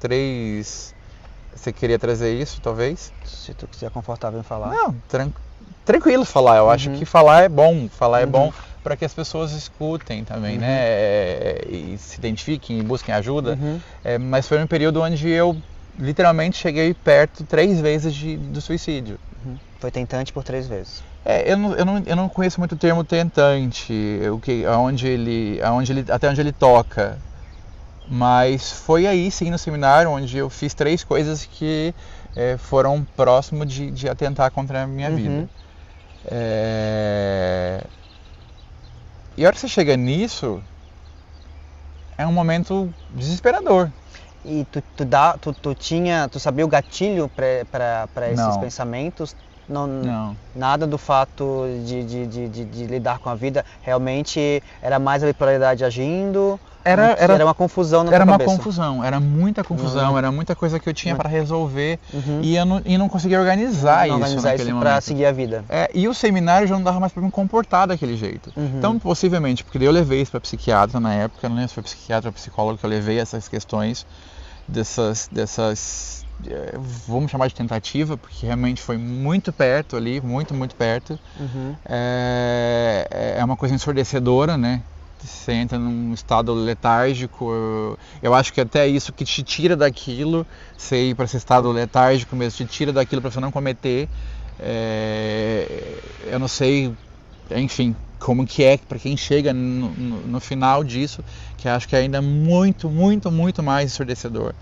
Você queria trazer isso, talvez? Se tu quiser confortável em falar. Não, tranquilo falar. Eu acho que falar é bom. Falar é bom para que as pessoas escutem também, né? E se identifiquem e busquem ajuda. Mas foi um período onde eu literalmente cheguei perto 3 vezes do suicídio. Foi tentante por 3 vezes. Eu não conheço muito o termo tentante, até onde ele toca. Mas foi aí sim no seminário onde eu fiz 3 coisas que foram próximo de atentar contra a minha vida. E a hora que você chega nisso, é um momento desesperador. E tu sabia o gatilho para esses pensamentos? Não. Nada do fato de lidar com a vida, realmente era mais a bipolaridade agindo? Era uma confusão na tua cabeça. Era uma confusão, era muita confusão, era muita coisa que eu tinha para resolver e não conseguia organizar isso naquele momento. Para seguir a vida. E o seminário já não dava mais para me comportar daquele jeito. Então, possivelmente, porque daí eu levei isso para psiquiatra na época, não lembro se foi psiquiatra ou psicólogo que eu levei essas questões dessas vamos chamar de tentativa, porque realmente foi muito perto ali, muito, muito perto. É uma coisa ensurdecedora, né? Você entra num estado letárgico. Eu acho que até isso que te tira daquilo, você ir para esse estado letárgico mesmo, te tira daquilo para você não cometer. Eu não sei, enfim, como que é para quem chega no final disso, que acho que é ainda muito, muito, muito mais ensurdecedor.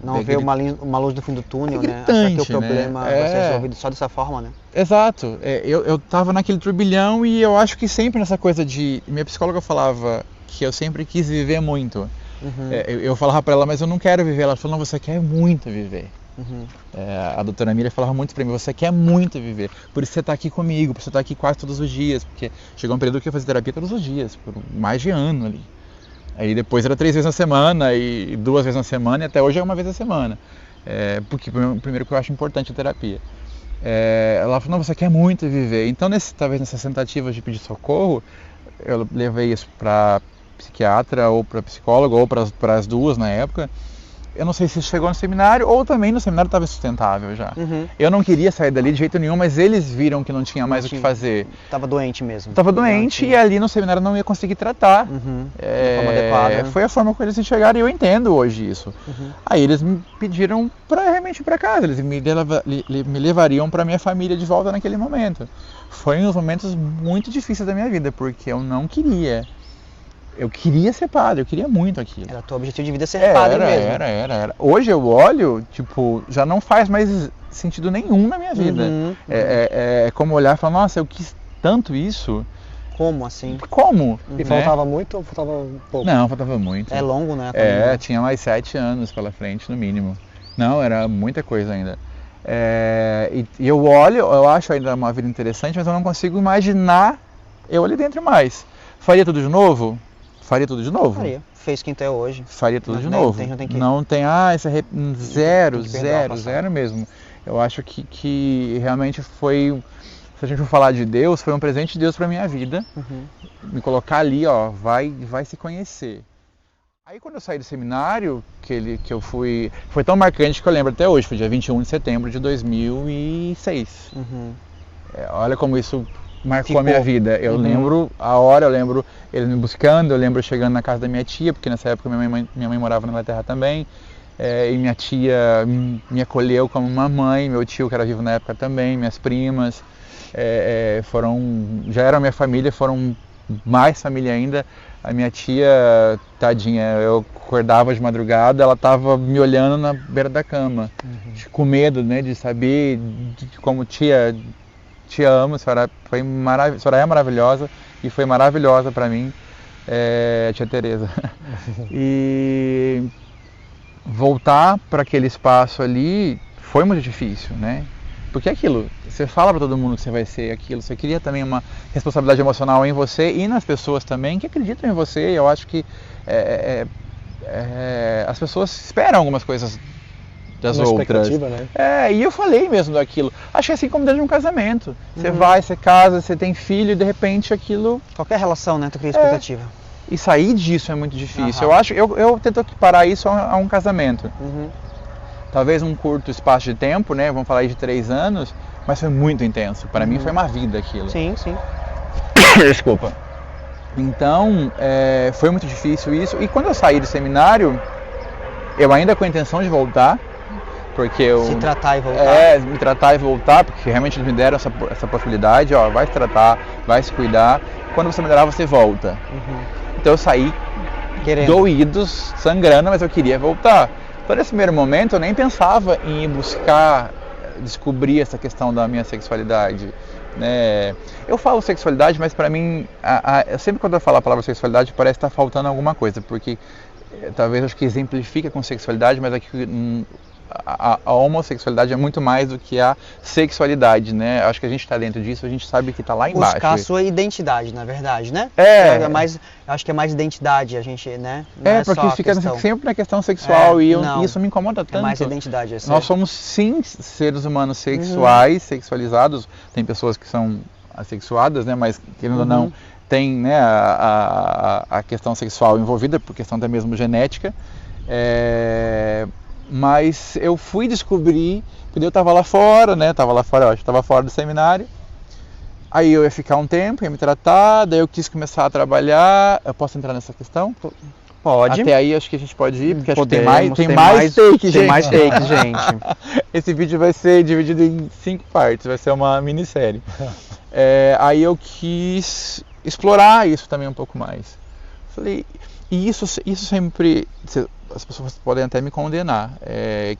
Não ver uma luz no fim do túnel, né? Gritante, achar que o problema vai ser resolvido só dessa forma, né? Exato. Eu tava naquele turbilhão e eu acho que sempre nessa coisa de... Minha psicóloga falava que eu sempre quis viver muito. Eu falava para ela, mas eu não quero viver. Ela falou, não, você quer muito viver. A doutora Miriam falava muito pra mim, você quer muito viver, por isso você tá aqui comigo, por isso você tá aqui quase todos os dias, porque chegou um período que eu fazia terapia todos os dias, por mais de ano ali. Aí depois era 3 vezes na semana, e 2 vezes na semana, e até hoje é 1 vez na semana. Porque primeiro que eu acho importante a terapia. Ela falou, não, você quer muito viver. Então talvez nessas tentativas de pedir socorro, eu levei isso pra psiquiatra, ou pra psicóloga, ou para as duas na época. Eu não sei se chegou no seminário ou também no seminário estava insustentável já. Eu não queria sair dali de jeito nenhum, mas eles viram que não tinha mais o que fazer. Tava doente mesmo. Tava doente e ali no seminário não ia conseguir tratar. De forma adequada. Foi a forma como eles enxergaram e eu entendo hoje isso. Aí eles me pediram para realmente ir para casa, eles me levariam para minha família de volta naquele momento. Foi um dos momentos muito difíceis da minha vida, porque eu não queria. Eu queria ser padre, eu queria muito aquilo. Era o teu objetivo de vida ser padre mesmo. Era. Hoje eu olho, tipo, já não faz mais sentido nenhum na minha vida. É como olhar e falar, nossa, eu quis tanto isso. Como assim? Como? E faltava muito ou faltava pouco? Não, faltava muito. É longo, né? Tinha mais 7 anos pela frente, no mínimo. Não, era muita coisa ainda. E eu olho, eu acho ainda uma vida interessante, mas eu não consigo imaginar eu ali dentro mais. Faria tudo de novo? Faria tudo de novo? Faria. Fez quem tu é hoje. Faria tudo de novo. Não tem zero mesmo. Eu acho que realmente foi, se a gente for falar de Deus, foi um presente de Deus para minha vida. Me colocar ali, ó, vai se conhecer. Aí quando eu saí do seminário, que eu fui, foi tão marcante que eu lembro até hoje, foi dia 21 de setembro de 2006. Olha como isso marcou a minha vida. Eu lembro a hora, eu lembro eles me buscando, eu lembro chegando na casa da minha tia, porque nessa época minha mãe morava na Inglaterra também, e minha tia me acolheu como uma mãe, meu tio que era vivo na época também, minhas primas, já eram minha família, foram mais família ainda. A minha tia, tadinha, eu acordava de madrugada, ela estava me olhando na beira da cama, com medo, né, de saber como tia... Te amo, a senhora é maravilhosa e foi maravilhosa para mim, tia Tereza. E voltar para aquele espaço ali foi muito difícil, né? Porque é aquilo, você fala para todo mundo que você vai ser aquilo, você cria também uma responsabilidade emocional em você e nas pessoas também que acreditam em você. Eu acho que as pessoas esperam algumas coisas das outras. Né? E eu falei mesmo daquilo. Acho que é assim como dentro de um casamento. Você vai, você casa, você tem filho e de repente aquilo... Qualquer relação, né? Tu cria expectativa. E sair disso é muito difícil. Eu tento equiparar isso a um casamento. Talvez um curto espaço de tempo, né? Vamos falar aí de 3 anos, mas foi muito intenso. Para mim foi uma vida aquilo. Sim. Desculpa. Então, foi muito difícil isso. E quando eu saí do seminário, eu ainda com a intenção de voltar, porque eu... Se tratar e voltar. Me tratar e voltar, porque realmente eles me deram essa possibilidade, ó, vai se tratar, vai se cuidar. Quando você melhorar, você volta. Então eu saí doído, sangrando, mas eu queria voltar. Então nesse primeiro momento eu nem pensava em ir buscar descobrir essa questão da minha sexualidade. Né? Eu falo sexualidade, mas para mim, sempre quando eu falo a palavra sexualidade parece estar faltando alguma coisa, porque talvez acho que exemplifica com sexualidade, mas aqui a homossexualidade é muito mais do que a sexualidade, né? Acho que a gente está dentro disso, a gente sabe que está lá embaixo. Buscar a sua identidade, na verdade, né? Acho que é mais identidade, a gente, né? Não porque só fica questão. sempre na questão sexual e não. isso me incomoda tanto. É mais identidade. Nós somos sim seres humanos sexuais, sexualizados. Tem pessoas que são assexuadas, né? Mas querendo ou não, tem, né, a questão sexual envolvida, por questão até mesmo genética. Mas eu fui descobrir, quando eu estava lá fora, né? Estava fora do seminário. Aí eu ia ficar um tempo, ia me tratar, daí eu quis começar a trabalhar. Eu posso entrar nessa questão? Pode. Até aí acho que a gente pode ir, porque acho que tem mais take, gente. Tem mais take, gente. Esse vídeo vai ser dividido em 5 partes, vai ser uma minissérie. Aí eu quis explorar isso também um pouco mais. Falei, e isso sempre, as pessoas podem até me condenar,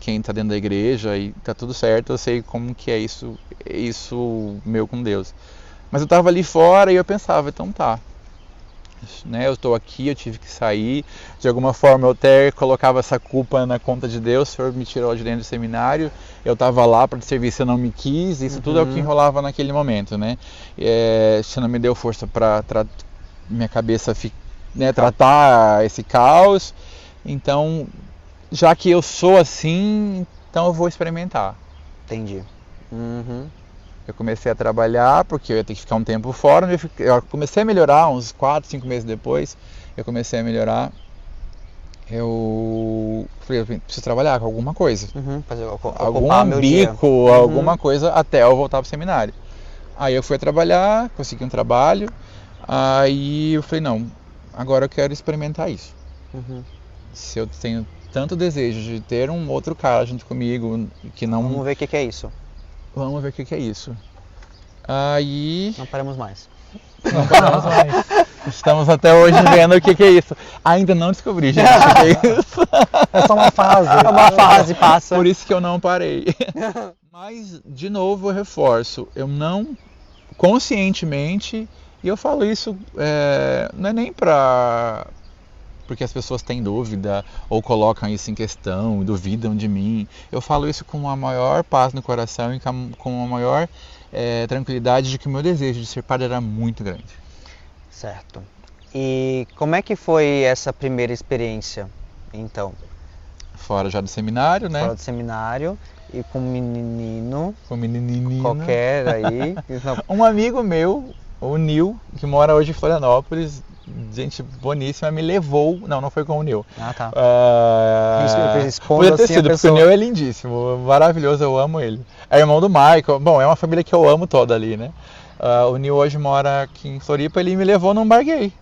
quem está dentro da igreja e está tudo certo, eu sei como que é isso meu com Deus. Mas eu estava ali fora e eu pensava, então tá, né, eu estou aqui, eu tive que sair, de alguma forma eu até colocava essa culpa na conta de Deus, o Senhor me tirou de dentro do seminário, eu estava lá para te servir, você não me quis, isso tudo é o que enrolava naquele momento, né? Você não me deu força para minha cabeça tratar esse caos, então, já que eu sou assim, então eu vou experimentar. Entendi. Eu comecei a trabalhar, porque eu ia ter que ficar um tempo fora, eu comecei a melhorar, uns 4, 5 meses depois, eu comecei a melhorar. Eu falei, preciso trabalhar com alguma coisa. Fazer, algum bico, alguma coisa, até eu voltar pro seminário. Aí eu fui a trabalhar, consegui um trabalho, aí eu falei, não, agora eu quero experimentar isso. Se eu tenho tanto desejo de ter um outro cara junto comigo, que não... Vamos ver o que é isso. Vamos ver o que é isso. Aí... Não paramos mais. Não paramos mais. Estamos até hoje vendo o que é isso. Ainda não descobri, gente, o que é isso. É só uma fase. É uma fase, passa. Por isso que eu não parei. Mas, de novo, eu reforço. Eu não, conscientemente, e eu falo isso, não é nem porque as pessoas têm dúvida ou colocam isso em questão, duvidam de mim. Eu falo isso com a maior paz no coração e com a maior tranquilidade de que o meu desejo de ser padre era muito grande. Certo. E como é que foi essa primeira experiência, então? Fora já do seminário, né? Fora do seminário e com um menino. Com um menininho. Qualquer aí. Um amigo meu, o Nil, que mora hoje em Florianópolis, gente boníssima, me levou. Não foi com o Nil. Tá. Podia ter sido, porque o Nil é lindíssimo, maravilhoso, eu amo ele. É irmão do Michael, bom, é uma família que eu amo toda ali, né? O Nil hoje mora aqui em Floripa, ele me levou num bar gay.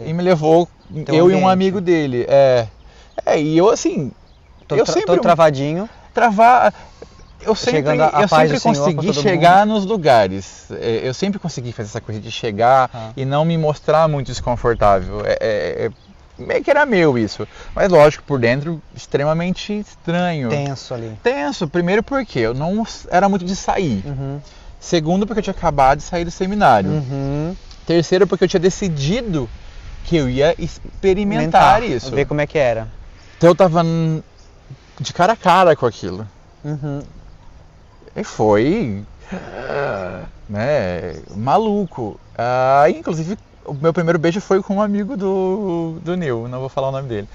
E me levou, então, eu e um amigo dele. E eu assim. Eu sempre. Tô travadinho. Eu sempre consegui chegar nos lugares. Eu sempre consegui fazer essa coisa de chegar e não me mostrar muito desconfortável. Meio que era meu isso. Mas lógico, por dentro, extremamente estranho. Tenso ali. Tenso, primeiro porque eu não era muito de sair. Segundo, porque eu tinha acabado de sair do seminário. Terceiro, porque eu tinha decidido que eu ia experimentar isso. Ver como é que era. Então eu tava de cara a cara com aquilo. E foi maluco. Inclusive, o meu primeiro beijo foi com um amigo do Nil, não vou falar o nome dele.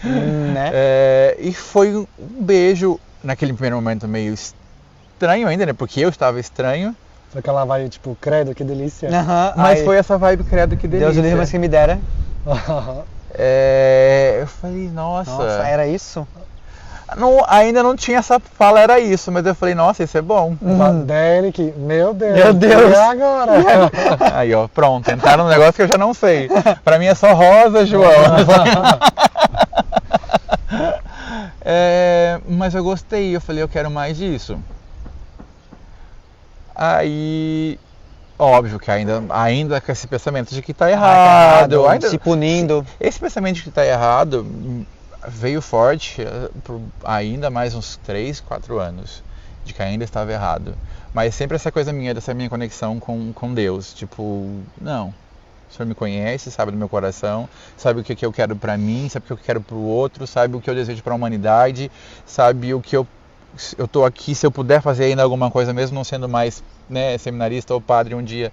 E foi um beijo, naquele primeiro momento, meio estranho ainda, né? Porque eu estava estranho. Foi aquela vibe tipo, credo, que delícia. Mas foi essa vibe, credo, que delícia. Deus o livre, mas que me dera. Eu falei, nossa, era isso? Ainda não tinha essa fala, era isso, mas eu falei, nossa, isso é bom. Derek, meu Deus. E agora? Aí, ó, pronto, entraram num negócio que eu já não sei. Pra mim é só rosa, João. Mas eu gostei, eu falei, eu quero mais disso. Aí, óbvio que ainda com esse pensamento de que tá errado, ainda se punindo. Esse pensamento de que tá errado veio forte por ainda mais uns 3, 4 anos, de que ainda estava errado. Mas sempre essa coisa minha, dessa minha conexão com Deus, tipo, não, o Senhor me conhece, sabe do meu coração, sabe o que eu quero pra mim, sabe o que eu quero pro outro, sabe o que eu desejo pra humanidade, sabe o que eu eu tô aqui, se eu puder fazer ainda alguma coisa, mesmo não sendo mais, né, seminarista ou padre um dia,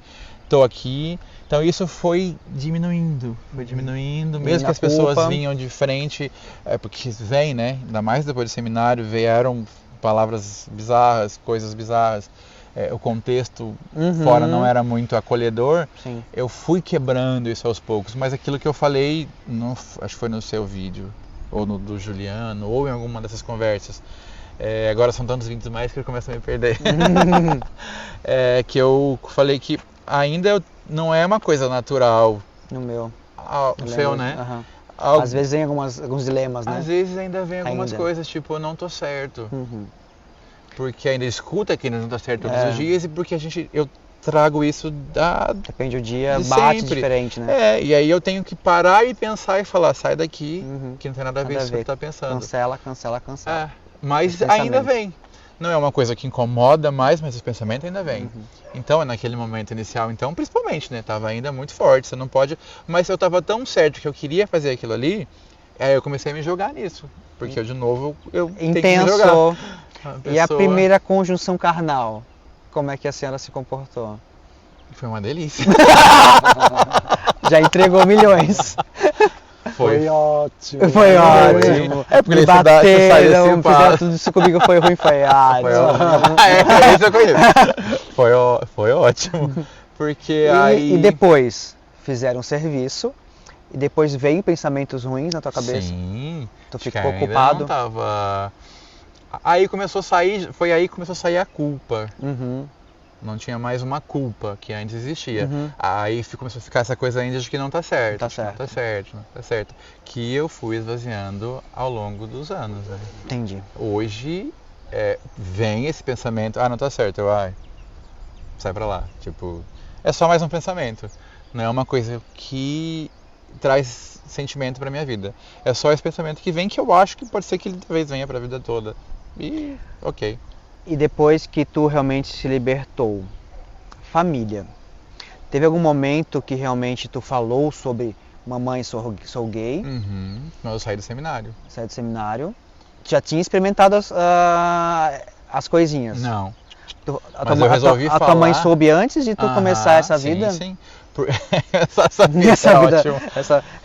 tô aqui. Então isso foi diminuindo, mesmo que as pessoas vinham de frente, porque vem, né, ainda mais depois do seminário, vieram palavras bizarras, coisas bizarras, o contexto fora não era muito acolhedor. Sim. Eu fui quebrando isso aos poucos, mas aquilo que eu falei, acho que foi no seu vídeo, ou no do Juliano, ou em alguma dessas conversas, agora são tantos vídeos mais que eu começo a me perder, que eu falei que ainda não é uma coisa natural. No meu. O seu, né? Às vezes vem alguns dilemas, né? Às vezes ainda vem algumas coisas, tipo, eu não tô certo. Porque ainda escuta que não tá certo todos os dias, e porque eu trago isso depende do dia, bate sempre. Diferente, né? E aí eu tenho que parar e pensar e falar, sai daqui, que não tem nada a ver com isso que você tá pensando. Cancela. Mas ainda vem. Não é uma coisa que incomoda mais, mas o pensamento ainda vem. Então, naquele momento inicial, então, principalmente, né? Tava ainda muito forte, você não pode... Mas eu tava tão certo que eu queria fazer aquilo ali, aí eu comecei a me jogar nisso. Porque eu, de novo, eu tenho que me jogar. E a primeira conjunção carnal, como é que a senhora se comportou? Foi uma delícia. Já entregou milhões. Foi ótimo. Foi ótimo. Porque me bateram, fizeram tudo isso comigo, foi ruim, foi ótimo. Isso eu conheço. Foi ótimo. Porque E depois fizeram um serviço, e depois veio pensamentos ruins na tua cabeça? Sim. Tu ficou culpado? Não tava... Aí começou a sair, foi aí que começou a sair a culpa. Não tinha mais uma culpa que antes existia. Aí começou a ficar essa coisa ainda de que não tá certo. Não tá certo. Que eu fui esvaziando ao longo dos anos. Né? Entendi. Hoje vem esse pensamento, não tá certo, sai pra lá. Tipo, é só mais um pensamento. Não é uma coisa que traz sentimento pra minha vida. É só esse pensamento que vem, que eu acho que pode ser que ele talvez venha pra vida toda. E ok. E depois que tu realmente se libertou, família, teve algum momento que realmente tu falou sobre mamãe, sou gay? Mas eu saí do seminário. Saiu do seminário. Já tinha experimentado as coisinhas? Não. Mas eu resolvi falar. A tua mãe soube antes de tu começar essa vida? Sim. Essa vida é ótimo.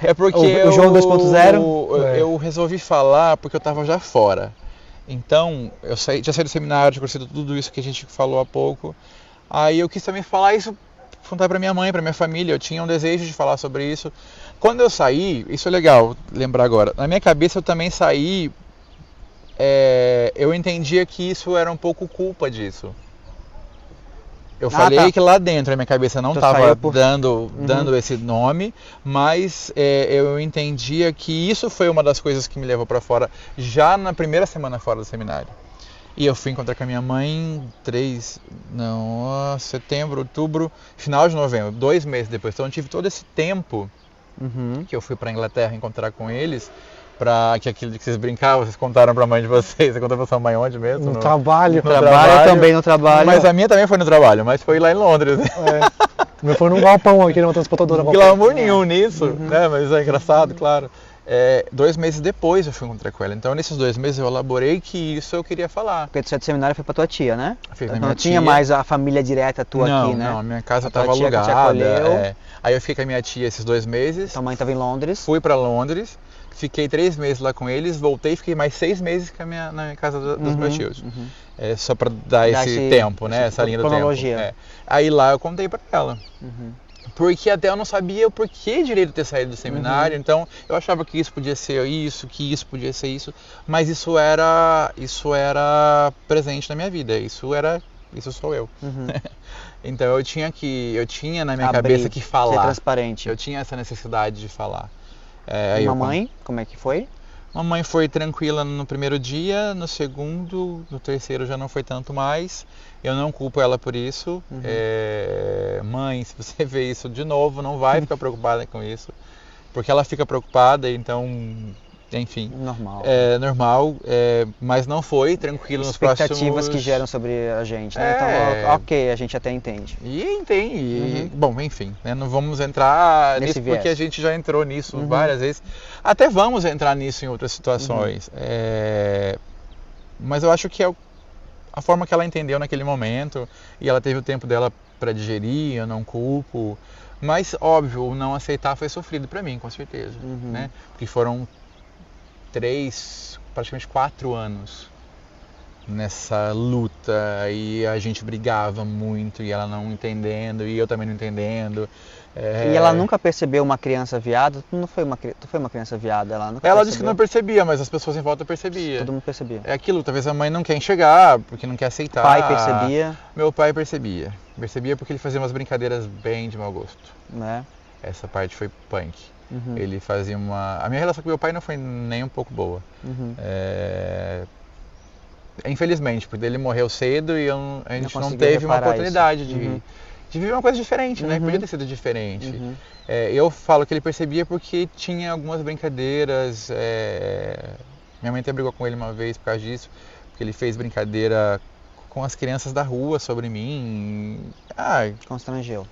É porque o João 2.0? Eu resolvi falar porque eu estava já fora. Então, já saí do seminário, tinha conhecido tudo isso que a gente falou há pouco. Aí eu quis também falar isso, contar para minha mãe, para minha família. Eu tinha um desejo de falar sobre isso. Quando eu saí, isso é legal lembrar agora. Na minha cabeça eu também saí, eu entendia que isso era um pouco culpa disso. Eu falei que lá dentro a minha cabeça não estava dando esse nome, mas eu entendia que isso foi uma das coisas que me levou para fora já na primeira semana fora do seminário. E eu fui encontrar com a minha mãe setembro, outubro, final de novembro, 2 meses depois. Então eu tive todo esse tempo que eu fui para a Inglaterra encontrar com eles, para que aquilo que vocês brincavam, vocês contaram para a mãe de vocês. Você contou para sua mãe onde mesmo? No trabalho. Também no trabalho. Mas a minha também foi no trabalho, mas foi lá em Londres. Meu foi num galpão aqui, numa transportadora. Glamour nenhum nisso, né? Mas é engraçado, claro. 2 meses depois eu fui encontrar com ela. Então nesses 2 meses eu elaborei que isso eu queria falar. Porque tu saiu do seminário foi pra tua tia, né? Fiz não tinha mais a família direta tua aqui, né? Não, minha casa estava alugada. Aí eu fiquei com a minha tia esses 2 meses. Tua mãe estava em Londres. Fui para Londres. Fiquei 3 meses lá com eles, voltei e fiquei mais 6 meses na minha casa dos meus tios. Só para dar esse tempo, né? Essa linha do tempo. Aí lá eu contei para ela. Porque até eu não sabia o porquê direito de ter saído do seminário, então eu achava que isso podia ser isso, que isso podia ser isso, mas isso era presente na minha vida, isso sou eu. Então eu tinha na minha cabeça que falar. Ser transparente. Eu tinha essa necessidade de falar. Mamãe, como é que foi? Mamãe foi tranquila no primeiro dia, no segundo, no terceiro já não foi tanto mais. Eu não culpo ela por isso. Mãe, se você vê isso de novo, não vai ficar preocupada com isso. Porque ela fica preocupada, então, enfim. Normal. Normal, mas não foi tranquilo nos próximos... Expectativas que geram sobre a gente, né? Então, ok, a gente até entende. E entende. Bom, enfim, né? Não vamos entrar nisso porque a gente já entrou nisso várias vezes. Até vamos entrar nisso em outras situações. Mas eu acho que é a forma que ela entendeu naquele momento, e ela teve o tempo dela para digerir, eu não culpo. Mas, óbvio, o não aceitar foi sofrido para mim, com certeza, né? Porque foram 3, praticamente 4 anos nessa luta, e a gente brigava muito, e ela não entendendo, e eu também não entendendo. E ela nunca percebeu uma criança viada? Tu foi uma criança viada? Ela nunca Ela percebeu? disse que não percebia, mas as pessoas em volta percebiam. Todo mundo percebia. É aquilo, talvez a mãe não quer enxergar, porque não quer aceitar. Pai percebia? Meu pai percebia. Percebia porque ele fazia umas brincadeiras bem de mau gosto. Né? Essa parte foi punk. Ele fazia uma... A minha relação com meu pai não foi nem um pouco boa. Infelizmente, porque ele morreu cedo e a gente não teve uma oportunidade de viver uma coisa diferente, né? Podia ter sido diferente. Eu falo que ele percebia porque tinha algumas brincadeiras. Minha mãe até brigou com ele uma vez por causa disso, porque ele fez brincadeira com as crianças da rua sobre mim. Constrangeu.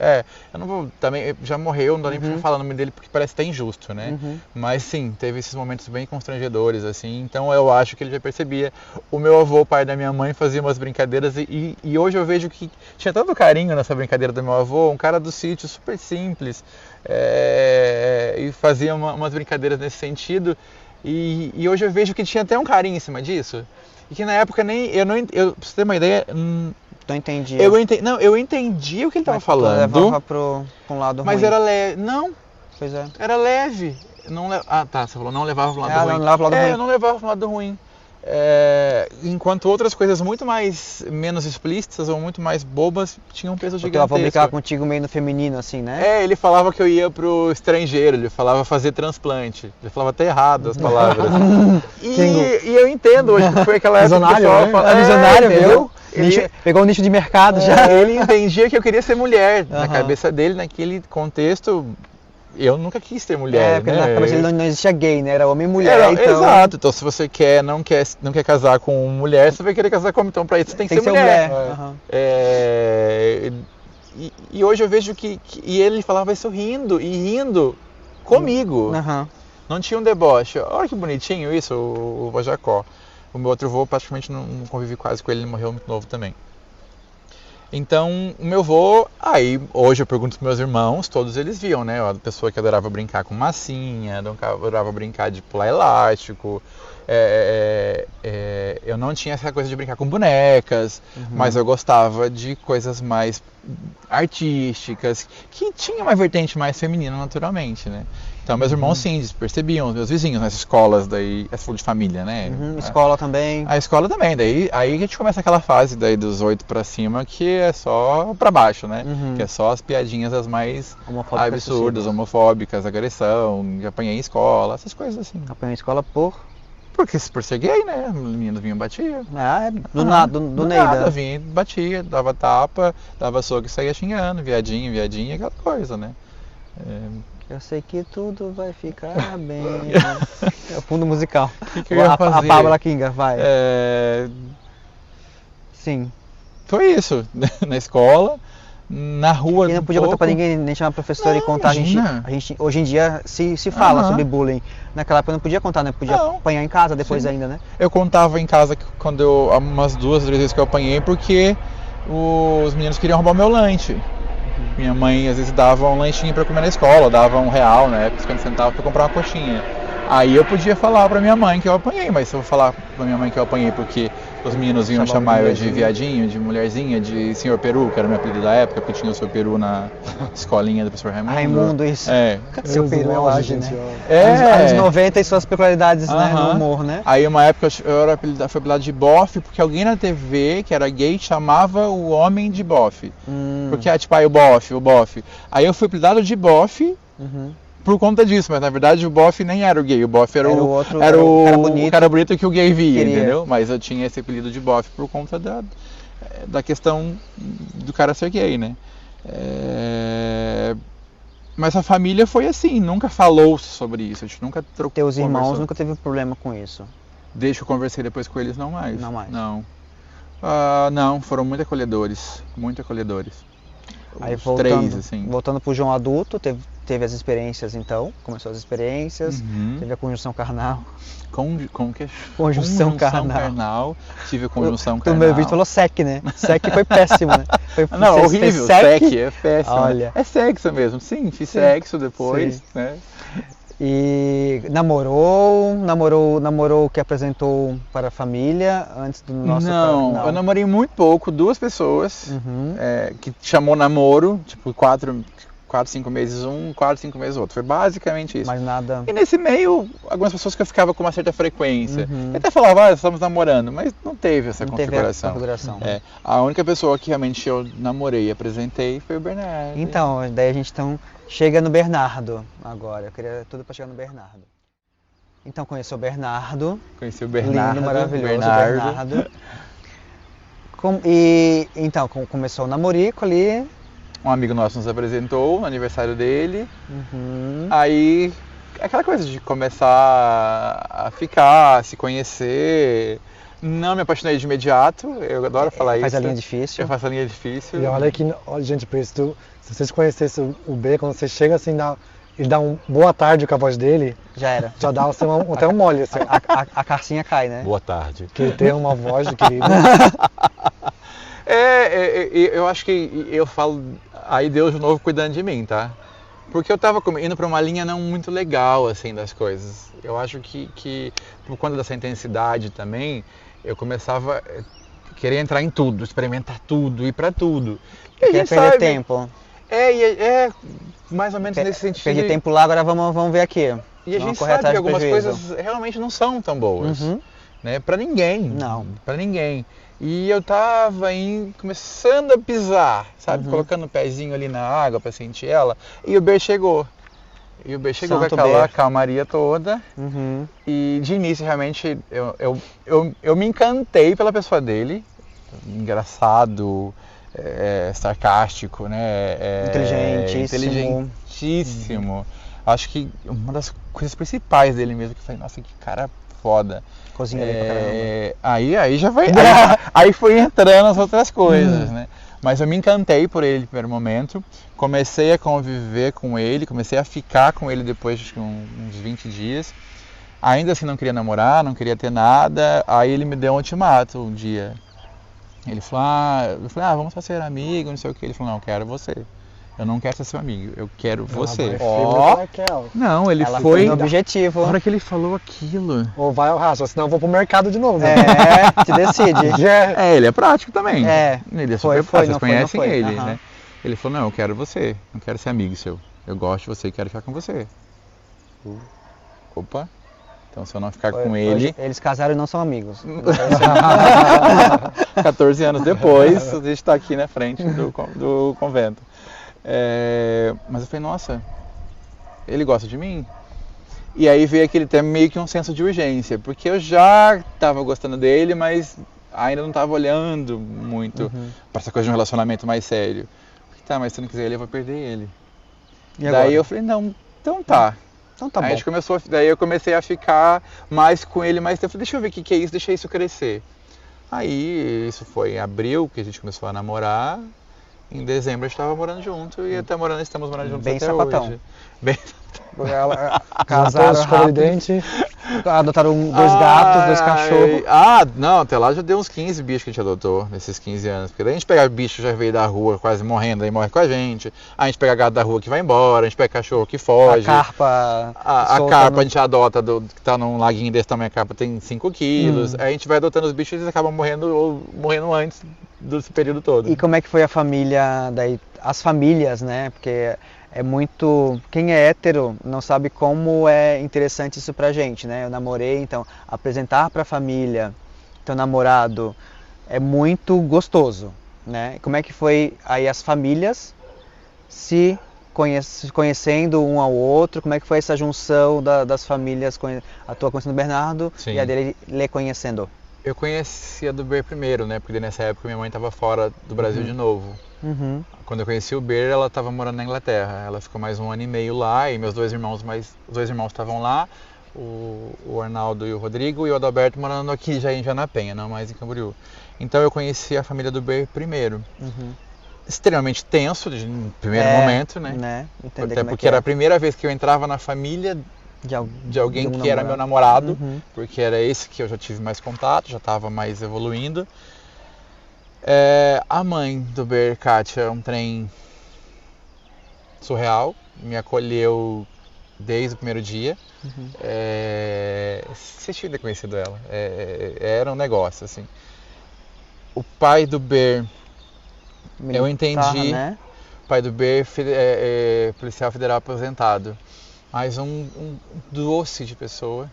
Eu não vou também, já morreu, não dá nem pra falar o nome dele porque parece até injusto, né? Mas sim, teve esses momentos bem constrangedores, assim, então eu acho que ele já percebia. O meu avô, o pai da minha mãe, fazia umas brincadeiras e hoje eu vejo que tinha tanto carinho nessa brincadeira do meu avô, um cara do sítio super simples, e fazia umas brincadeiras nesse sentido, e hoje eu vejo que tinha até um carinho em cima disso. E que na época pra você ter uma ideia... Tu entendia? Eu entendia o que ele estava falando. Levava pro um lado mas ruim. era leve. Não, Pois é. era leve. Você falou não levava pro lado ruim. Não levava pro lado ruim. Eu não levava pro lado ruim. Enquanto outras coisas muito menos explícitas ou muito mais bobas tinham um peso gigantesco. Porque ela brincar contigo meio no feminino, assim, né? Ele falava que eu ia pro estrangeiro, ele falava fazer transplante. Ele falava até errado as palavras. e eu entendo hoje que foi aquela época que o pessoal fala... Visionário, entendeu? Pegou o nicho de mercado já. Ele entendia que eu queria ser mulher. Na cabeça dele, naquele contexto... Eu nunca quis ter mulher, porque né? na cabeça dele não existia gay, né? Era homem e mulher, então... Exato, então se você não quer casar com mulher, você vai querer casar com homem, então pra isso você tem que ser mulher. E hoje eu vejo que ele falava isso rindo comigo. Não tinha um deboche. Olha que bonitinho isso, o vô Jacó. O meu outro vô praticamente não convivi quase com ele, ele morreu muito novo também. Então, o meu avô, hoje eu pergunto pros meus irmãos, todos eles viam, né? A pessoa que adorava brincar com massinha, adorava brincar de pular elástico. Eu não tinha essa coisa de brincar com bonecas, mas eu gostava de coisas mais artísticas, que tinha uma vertente mais feminina naturalmente, né? Então meus irmãos sim, percebiam, meus vizinhos nas escolas, daí é de família, né? Escola também. A escola também, daí aí a gente começa aquela fase daí dos 8 pra cima que é só pra baixo, né? Que é só as piadinhas as mais absurdas, homofóbicas, agressão, apanhei em escola, essas coisas assim. Apanhei em escola Porque por ser gay, né? Meninos vinham e batiam. Do nada. Vinha e batia, dava tapa, dava soco e saía xingando, viadinho, aquela coisa, né? Eu sei que tudo vai ficar bem. É o fundo musical. Que eu ia fazer? A Pabla Kinga, vai. Sim. Foi isso, na escola, na rua. E não podia contar pra ninguém, nem chamar professor e contar. A gente, hoje em dia se fala sobre bullying. Naquela época não podia contar, né? Podia apanhar em casa depois ainda, né? Eu contava em casa quando umas 2, 3 vezes que eu apanhei, porque os meninos queriam roubar meu lanche. Minha mãe às vezes dava um lanchinho pra comer na escola, dava R$1, né, 50 centavos pra comprar uma coxinha. Aí eu podia falar pra minha mãe que eu apanhei, mas se eu falar pra minha mãe que eu apanhei porque os meninos vinham chamar eu de viadinho, de mulherzinha, de senhor Peru, que era o meu apelido da época, porque tinha o seu Peru na escolinha do professor Raimundo. Raimundo, isso. Seu Peru é auge, né? Anos 90 e suas peculiaridades, né, no humor, né? Aí uma época eu fui apelidado de bofe, porque alguém na TV, que era gay, chamava o homem de bofe. Porque, o bofe. Aí eu fui apelidado de bofe, por conta disso, mas na verdade o bofe nem era o gay, o bofe era o cara bonito que o gay via, entendeu? Mas eu tinha esse apelido de bofe por conta da questão do cara ser gay, né? Mas a família foi assim, nunca falou sobre isso, a gente nunca trocou. Teus irmãos nunca teve problema com isso? Desde que eu conversei depois com eles, não mais. Não mais? Não. Não, foram muito acolhedores, muito acolhedores. Aí Os 3, assim. Voltando pro João adulto, teve as experiências então, começou as experiências, teve a conjunção carnal. Como que é? Conjunção carnal. Tive a conjunção O carnal. meu vídeo falou sec, né? Sec foi péssimo, né? Não, fez horrível, sec. é péssimo. Olha. É sexo mesmo, sim, fiz sexo depois, Sim. né? E namorou que apresentou para a família antes do nosso... Não, eu namorei muito pouco, 2 pessoas, que chamou namoro, tipo 4, 5 meses um, 4, 5 meses outro. Foi basicamente isso. Mas nada... E nesse meio, algumas pessoas que eu ficava com uma certa frequência. Eu até falava, estamos namorando, mas não teve essa configuração. A única pessoa que realmente eu namorei e apresentei foi o Bernardo. Então, daí a gente chega no Bernardo agora. Eu queria tudo para chegar no Bernardo. Então, conheci o Bernardo. Conheci o Bernardo. Lindo, maravilhoso, Bernardo. Então, começou o namorico ali. Um amigo nosso nos apresentou no aniversário dele. Aí, aquela coisa de começar a ficar, a se conhecer. Não me apaixonei de imediato, eu adoro falar isso. Faz a linha difícil. Eu faço a linha difícil. E olha que, gente, por isso, se vocês conhecessem o B, quando você chega assim, ele dá um boa tarde com a voz dele. Já era. Já dá assim, até um mole, assim. A carcinha cai, né? Boa tarde. Que ele tem uma voz de querido. Eu acho que eu falo, aí Deus de novo cuidando de mim, tá? Porque eu tava indo pra uma linha não muito legal, assim, das coisas. Eu acho que por conta dessa intensidade também, eu começava a querer entrar em tudo, experimentar tudo, ir pra tudo. E a gente perder tempo. Mais ou menos nesse sentido. Perder tempo lá, agora vamos ver aqui. E a gente sabe que algumas coisas realmente não são tão boas, né? Pra ninguém. Não. Pra ninguém. E eu tava começando a pisar, sabe? Colocando o pezinho ali na água pra sentir ela. E o B chegou. E o B chegou com aquela calmaria toda. E de início, realmente, eu me encantei pela pessoa dele. Engraçado, sarcástico, né? Inteligentíssimo. Acho que uma das coisas principais dele mesmo, que eu falei, nossa, que cara foda. Cozinha ali pra caramba. Aí já foi. Aí foi entrando as outras coisas, né? Mas eu me encantei por ele no primeiro momento. Comecei a conviver com ele, comecei a ficar com ele depois de uns 20 dias. Ainda assim não queria namorar, não queria ter nada. Aí ele me deu um ultimato um dia. Ele falou, eu falei, vamos só ser amigos, não sei o que. Ele falou, não, eu quero você. Eu não quero ser seu amigo, eu quero você. Não, ele foi no objetivo. A hora que ele falou aquilo. Ou vai ao raso, senão eu vou pro mercado de novo. Né? Te decide. Ele é prático também. Ele é super prático, vocês conhecem ele, né? Ele falou, não, eu quero você, não quero ser amigo seu. Eu gosto de você e quero ficar com você. Opa. Então se eu não ficar com ele... Eles casaram e não são amigos. 14 anos depois, a gente está aqui na frente do convento. Mas eu falei, nossa, ele gosta de mim? E aí veio aquele tema meio que um senso de urgência, porque eu já estava gostando dele, mas ainda não estava olhando muito para essa coisa de um relacionamento mais sério. Tá, mas se não quiser ele, eu vou perder ele. E daí agora? Eu falei, não, então tá. Então tá bom. A gente daí eu comecei a ficar mais com ele mais tempo. Falei, deixa eu ver o que é isso, deixa isso crescer. Aí isso foi em abril que a gente começou a namorar. Em dezembro a gente estava morando junto e estamos morando juntos bem até sapatão. hoje. Bem casaram rápido, adotaram 2 gatos, 2 cachorros. Não, até lá já deu uns 15 bichos que a gente adotou nesses 15 anos. Porque daí a gente pega bicho já veio da rua quase morrendo, aí morre com a gente. A gente pega gato da rua que vai embora, a gente pega cachorro que foge. A carpa. A carpa a gente adota, que tá num laguinho desse tamanho, a carpa tem 5 quilos. Aí a gente vai adotando os bichos e eles acabam morrendo antes desse período todo. E como é que foi a família, as famílias, né? Porque quem é hétero não sabe como é interessante isso pra gente, né? Eu namorei, então apresentar pra família teu namorado é muito gostoso, né? Como é que foi aí as famílias se conhecendo um ao outro? Como é que foi essa junção das famílias, a tua conhecendo o Bernardo e a dele lhe conhecendo? Eu conhecia do Ber primeiro, né? Porque nessa época minha mãe estava fora do Brasil de novo. Quando eu conheci o Ber, ela estava morando na Inglaterra. Ela ficou mais 1 ano e meio lá e meus 2 irmãos estavam lá, o Arnaldo e o Rodrigo, e o Adalberto morando aqui já em Janapenha, não mais em Camboriú. Então eu conheci a família do Ber primeiro. extremamente tenso no primeiro momento, né? Entender Até como porque era a primeira vez que eu entrava na família de alguém que era meu namorado, porque era esse que eu já tive mais contato, já estava mais evoluindo. A mãe do Ber, Kátia, é um trem surreal, me acolheu desde o primeiro dia. Vocês tinham conhecido ela, era um negócio assim. O pai do Ber, eu entendi, né? O pai do Ber policial federal aposentado, mas um doce de pessoa.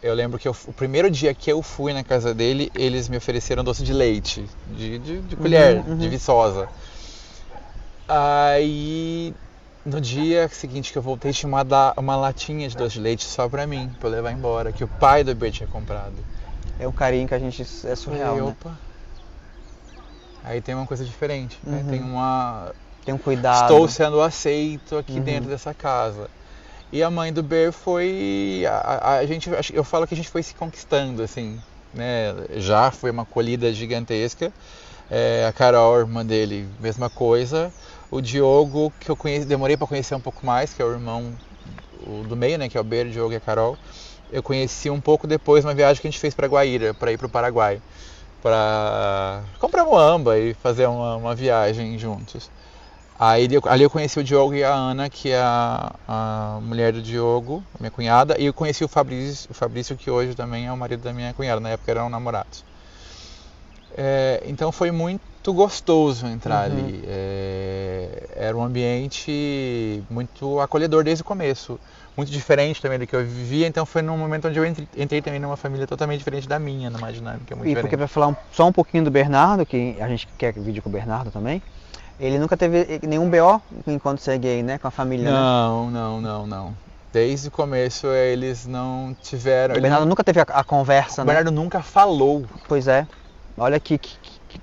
Eu lembro que o primeiro dia que eu fui na casa dele, eles me ofereceram doce de leite, de colher, de Viçosa. Aí, no dia seguinte que eu voltei, tinha uma latinha de doce de leite só pra mim, pra eu levar embora, que o pai do Ber tinha comprado. É um carinho que a gente é surreal, né? Opa. Aí tem uma coisa diferente, né? Tem um cuidado. Estou sendo aceito aqui dentro dessa casa. E a mãe do Ber foi... eu falo que a gente foi se conquistando, assim, né? Já foi uma acolhida gigantesca. A Carol, irmã dele, mesma coisa. O Diogo, que eu demorei para conhecer um pouco mais, que é o irmão do meio, né? Que é o Ber, o Diogo e a Carol. Eu conheci um pouco depois uma viagem que a gente fez para Guaíra, para ir para o Paraguai, para comprar muamba e fazer uma viagem juntos. Aí ali eu conheci o Diogo e a Ana, que é a mulher do Diogo, a minha cunhada, e eu conheci o Fabrício, que hoje também é o marido da minha cunhada, na época eram namorados. Então foi muito gostoso entrar ali. Era um ambiente muito acolhedor desde o começo, muito diferente também do que eu vivia, então foi num momento onde eu entrei também numa família totalmente diferente da minha, numa dinâmica muito diferente. E porque para falar só um pouquinho do Bernardo, que a gente quer vídeo com o Bernardo também, ele nunca teve nenhum BO enquanto você é gay, né? Com a família, Não. Desde o começo eles não tiveram... O Bernardo nunca teve a conversa, né? O Bernardo nunca falou. Pois é. Olha que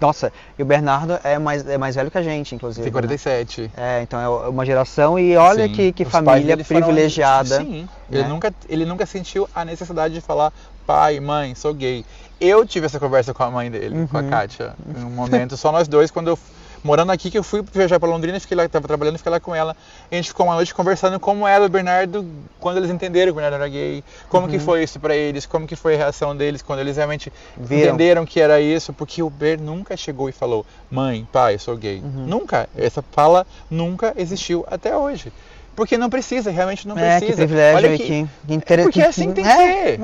nossa, e o Bernardo é mais velho que a gente, inclusive. Tem 47. Né? Então é uma geração e olha que família privilegiada. Sim, né? Ele nunca sentiu a necessidade de falar, pai, mãe, sou gay. Eu tive essa conversa com a mãe dele, com a Kátia, em um momento, só nós dois, quando eu morando aqui, que eu fui viajar para Londrina, estava trabalhando, fiquei lá com ela. A gente ficou uma noite conversando como era o Bernardo, quando eles entenderam que o Bernardo era gay, como que foi isso para eles, como que foi a reação deles quando eles realmente entenderam que era isso, porque o Ber nunca chegou e falou, mãe, pai, sou gay. Nunca. Essa fala nunca existiu até hoje. Porque não precisa, realmente não precisa. Que privilégio. Olha porque assim tem que ser.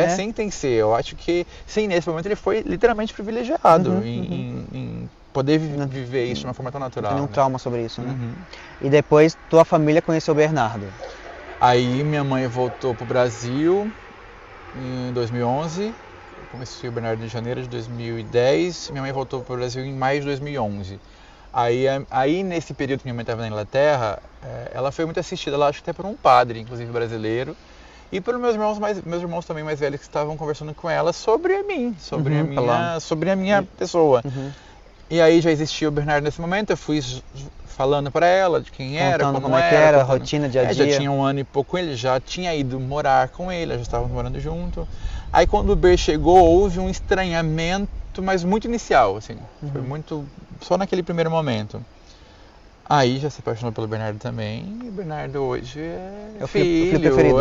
Assim que tem que ser. Eu acho que, sim, nesse momento ele foi literalmente privilegiado em poder viver isso de uma forma tão natural. Tem um trauma sobre isso, né? E depois tua família conheceu o Bernardo. Aí minha mãe voltou pro Brasil em 2011. Conheci o Bernardo em janeiro de 2010. Minha mãe voltou pro Brasil em maio de 2011. Aí nesse período que minha mãe estava na Inglaterra, ela foi muito assistida, ela acho que até por um padre, inclusive brasileiro. E pelos meus irmãos também mais velhos que estavam conversando com ela sobre mim, sobre a minha pessoa. E aí já existia o Bernardo nesse momento, eu fui falando para ela de quem era, como era, a rotina, dia a dia. Já tinha um ano e pouco com ele, já tinha ido morar com ele, já estávamos morando junto. Aí quando o Ber chegou, houve um estranhamento, mas muito inicial, assim, foi muito, só naquele primeiro momento. Aí já se apaixonou pelo Bernardo também, e o Bernardo hoje é filho preferido.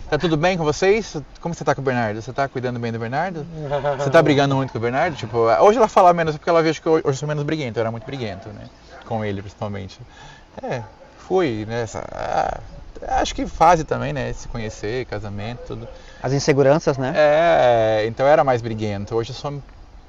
Tá tudo bem com vocês? Como você tá com o Bernardo? Você tá cuidando bem do Bernardo? Você tá brigando muito com o Bernardo? Tipo, hoje ela fala menos porque ela vê que hoje eu sou menos briguento, eu era muito briguento, né? Com ele principalmente. Fui, né? Acho que fase também, né? Se conhecer, casamento, tudo. As inseguranças, né? Então eu era mais briguento, hoje eu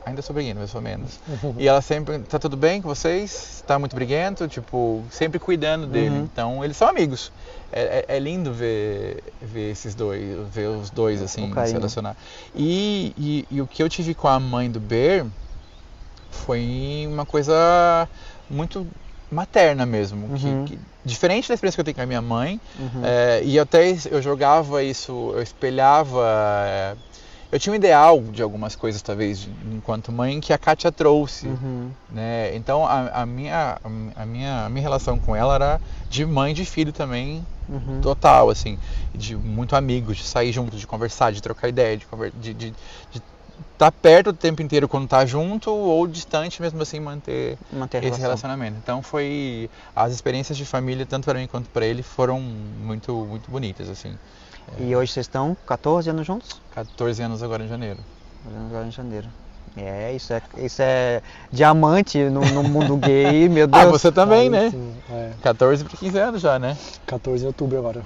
ainda sou briguento, mas sou menos. E ela sempre, tá tudo bem com vocês? Tá muito briguento? Tipo, sempre cuidando dele. Então, eles são amigos. É lindo ver esses dois, ver os dois assim, se relacionar. E o que eu tive com a mãe do Ber foi uma coisa muito materna mesmo. Que diferente da experiência que eu tenho com a minha mãe. E até eu jogava isso, eu espelhava... Eu tinha um ideal de algumas coisas, talvez, enquanto mãe, que a Kátia trouxe, né? Então, a minha relação com ela era de mãe e de filho também, total, assim. De muito amigos, de sair juntos, de conversar, de trocar ideia, de tá perto o tempo inteiro quando tá junto ou distante mesmo assim manter esse relação. relacionamento. Então as experiências de família, tanto para mim quanto para ele, foram muito, muito bonitas, assim. E hoje vocês estão 14 anos juntos? 14 anos agora em janeiro. Agora em janeiro. Isso é diamante no mundo gay, meu Deus. Você também, né? Sim, 14 para 15 anos já, né? 14 de outubro agora.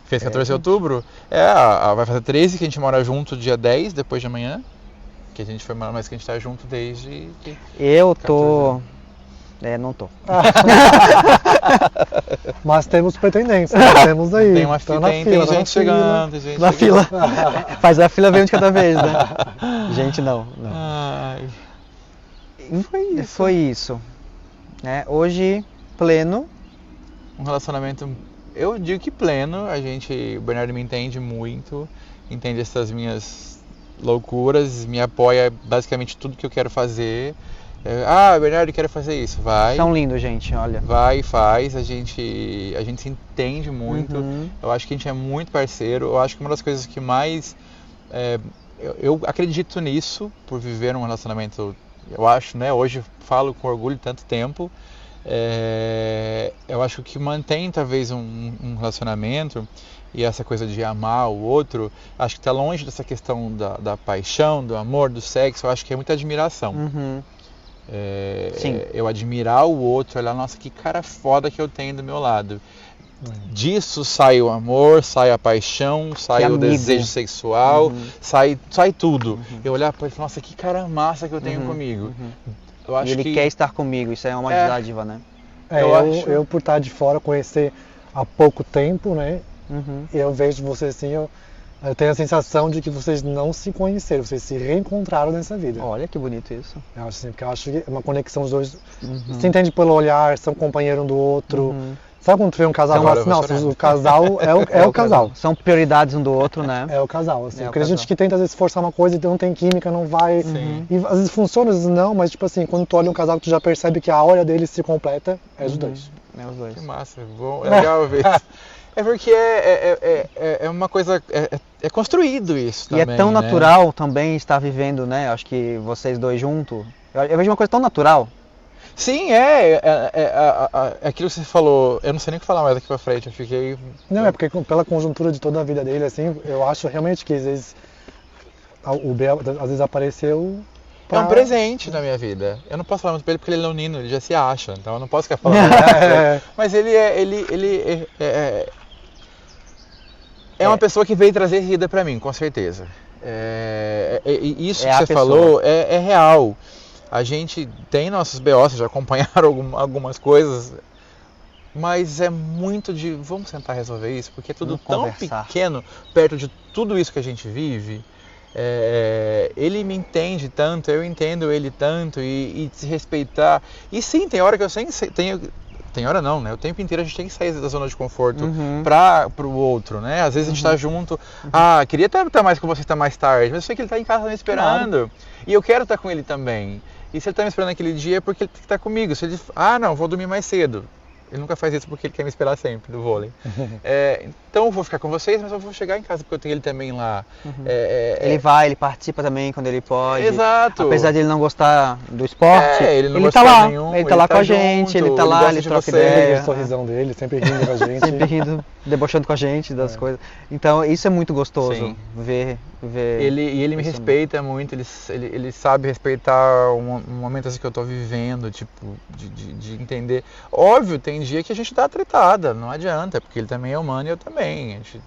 Fez 14 de outubro? Vai fazer 13 que a gente mora junto dia 10, depois de amanhã. Que a gente foi morar, mas que a gente tá junto desde... Eu tô... não tô. Mas temos pretendentes, temos aí. Tem uma fila, tem gente chegando, gente na chegando. fila. Faz a fila, vem um de cada vez, né? Gente, não. Ai. E foi isso. Né? Hoje, pleno. Um relacionamento, eu digo que pleno. O Bernardo me entende muito, entende essas minhas loucuras, me apoia basicamente tudo que eu quero fazer. Bernardo, quero fazer isso, vai. Tão lindo, gente, olha. Vai e faz, a gente se entende muito. Eu acho que a gente é muito parceiro. Eu acho que uma das coisas que mais... eu acredito nisso, por viver um relacionamento, eu acho, né? Hoje falo com orgulho tanto tempo. Eu acho que mantém talvez um relacionamento e essa coisa de amar o outro, acho que está longe dessa questão da paixão, do amor, do sexo. Eu acho que é muita admiração. Eu admirar o outro, olhar, nossa, que cara foda que eu tenho do meu lado. Disso sai o amor, sai a paixão, sai o desejo sexual, sai tudo. Eu olhar para ele e falar, nossa, que cara massa que eu tenho comigo. Eu acho ele quer estar comigo, isso é uma dádiva, né? Eu por estar de fora, conhecer há pouco tempo, né? Eu vejo vocês assim, eu tenho a sensação de que vocês não se conheceram, vocês se reencontraram nessa vida. Olha que bonito isso. Eu acho assim, porque eu acho que é uma conexão, os dois se entendem pelo olhar, são companheiro um do outro. Sabe quando tu vê um casal e fala assim, não, o casal é o casal. São prioridades um do outro, né? É o casal, assim. Porque a gente que tenta às vezes forçar uma coisa e não tem química, não vai. E às vezes funciona, às vezes não, mas tipo assim, quando tu olha um casal tu já percebe que a hora deles se completa, é os dois. É os dois. Que massa, bom, é legal ver isso. É porque é uma coisa, é construído isso também, e é tão né? natural também estar vivendo, né? Acho que vocês dois juntos. Eu vejo uma coisa tão natural. Sim, aquilo que você falou, eu não sei nem o que falar mais daqui pra frente, eu fiquei... Não, é porque pela conjuntura de toda a vida dele, assim, eu acho realmente que às vezes o Bel, às vezes apareceu... É um presente na minha vida. Eu não posso falar muito pra ele porque ele é leonino, ele já se acha, então eu não posso ficar falando. Mas ele é uma pessoa que veio trazer vida pra mim, com certeza. Isso que você falou é real. A gente tem nossos BOs, já acompanharam algumas coisas, mas é muito de vamos tentar resolver isso, porque é tudo tão pequeno perto de tudo isso que a gente vive. Ele me entende tanto, eu entendo ele tanto, e se respeitar. E sim, tem hora que eu tem hora não, né? O tempo inteiro a gente tem que sair da zona de conforto pro outro, né? Às vezes a gente tá junto, queria estar mais com você, estar mais tarde, mas eu sei que ele tá em casa me esperando, e eu quero estar com ele também. E se ele tá me esperando naquele dia é porque ele tá comigo. Se ele não, vou dormir mais cedo. Ele nunca faz isso porque ele quer me esperar sempre no vôlei. Então eu vou ficar com vocês, mas eu vou chegar em casa porque eu tenho ele também lá. Ele participa também quando ele pode. Exato. Apesar de ele não gostar do esporte, ele tá lá. Ele tá lá com a gente, ele tá lá, ele troca ideia. O sorrisão dele, sempre rindo com a gente. Sempre rindo, debochando com a gente das coisas. Então isso é muito gostoso, ver ele me respeita muito, ele sabe respeitar um momento assim que eu tô vivendo, tipo, de entender. Óbvio, tem dia que a gente dá tretada, não adianta, porque ele também é humano e eu também, a gente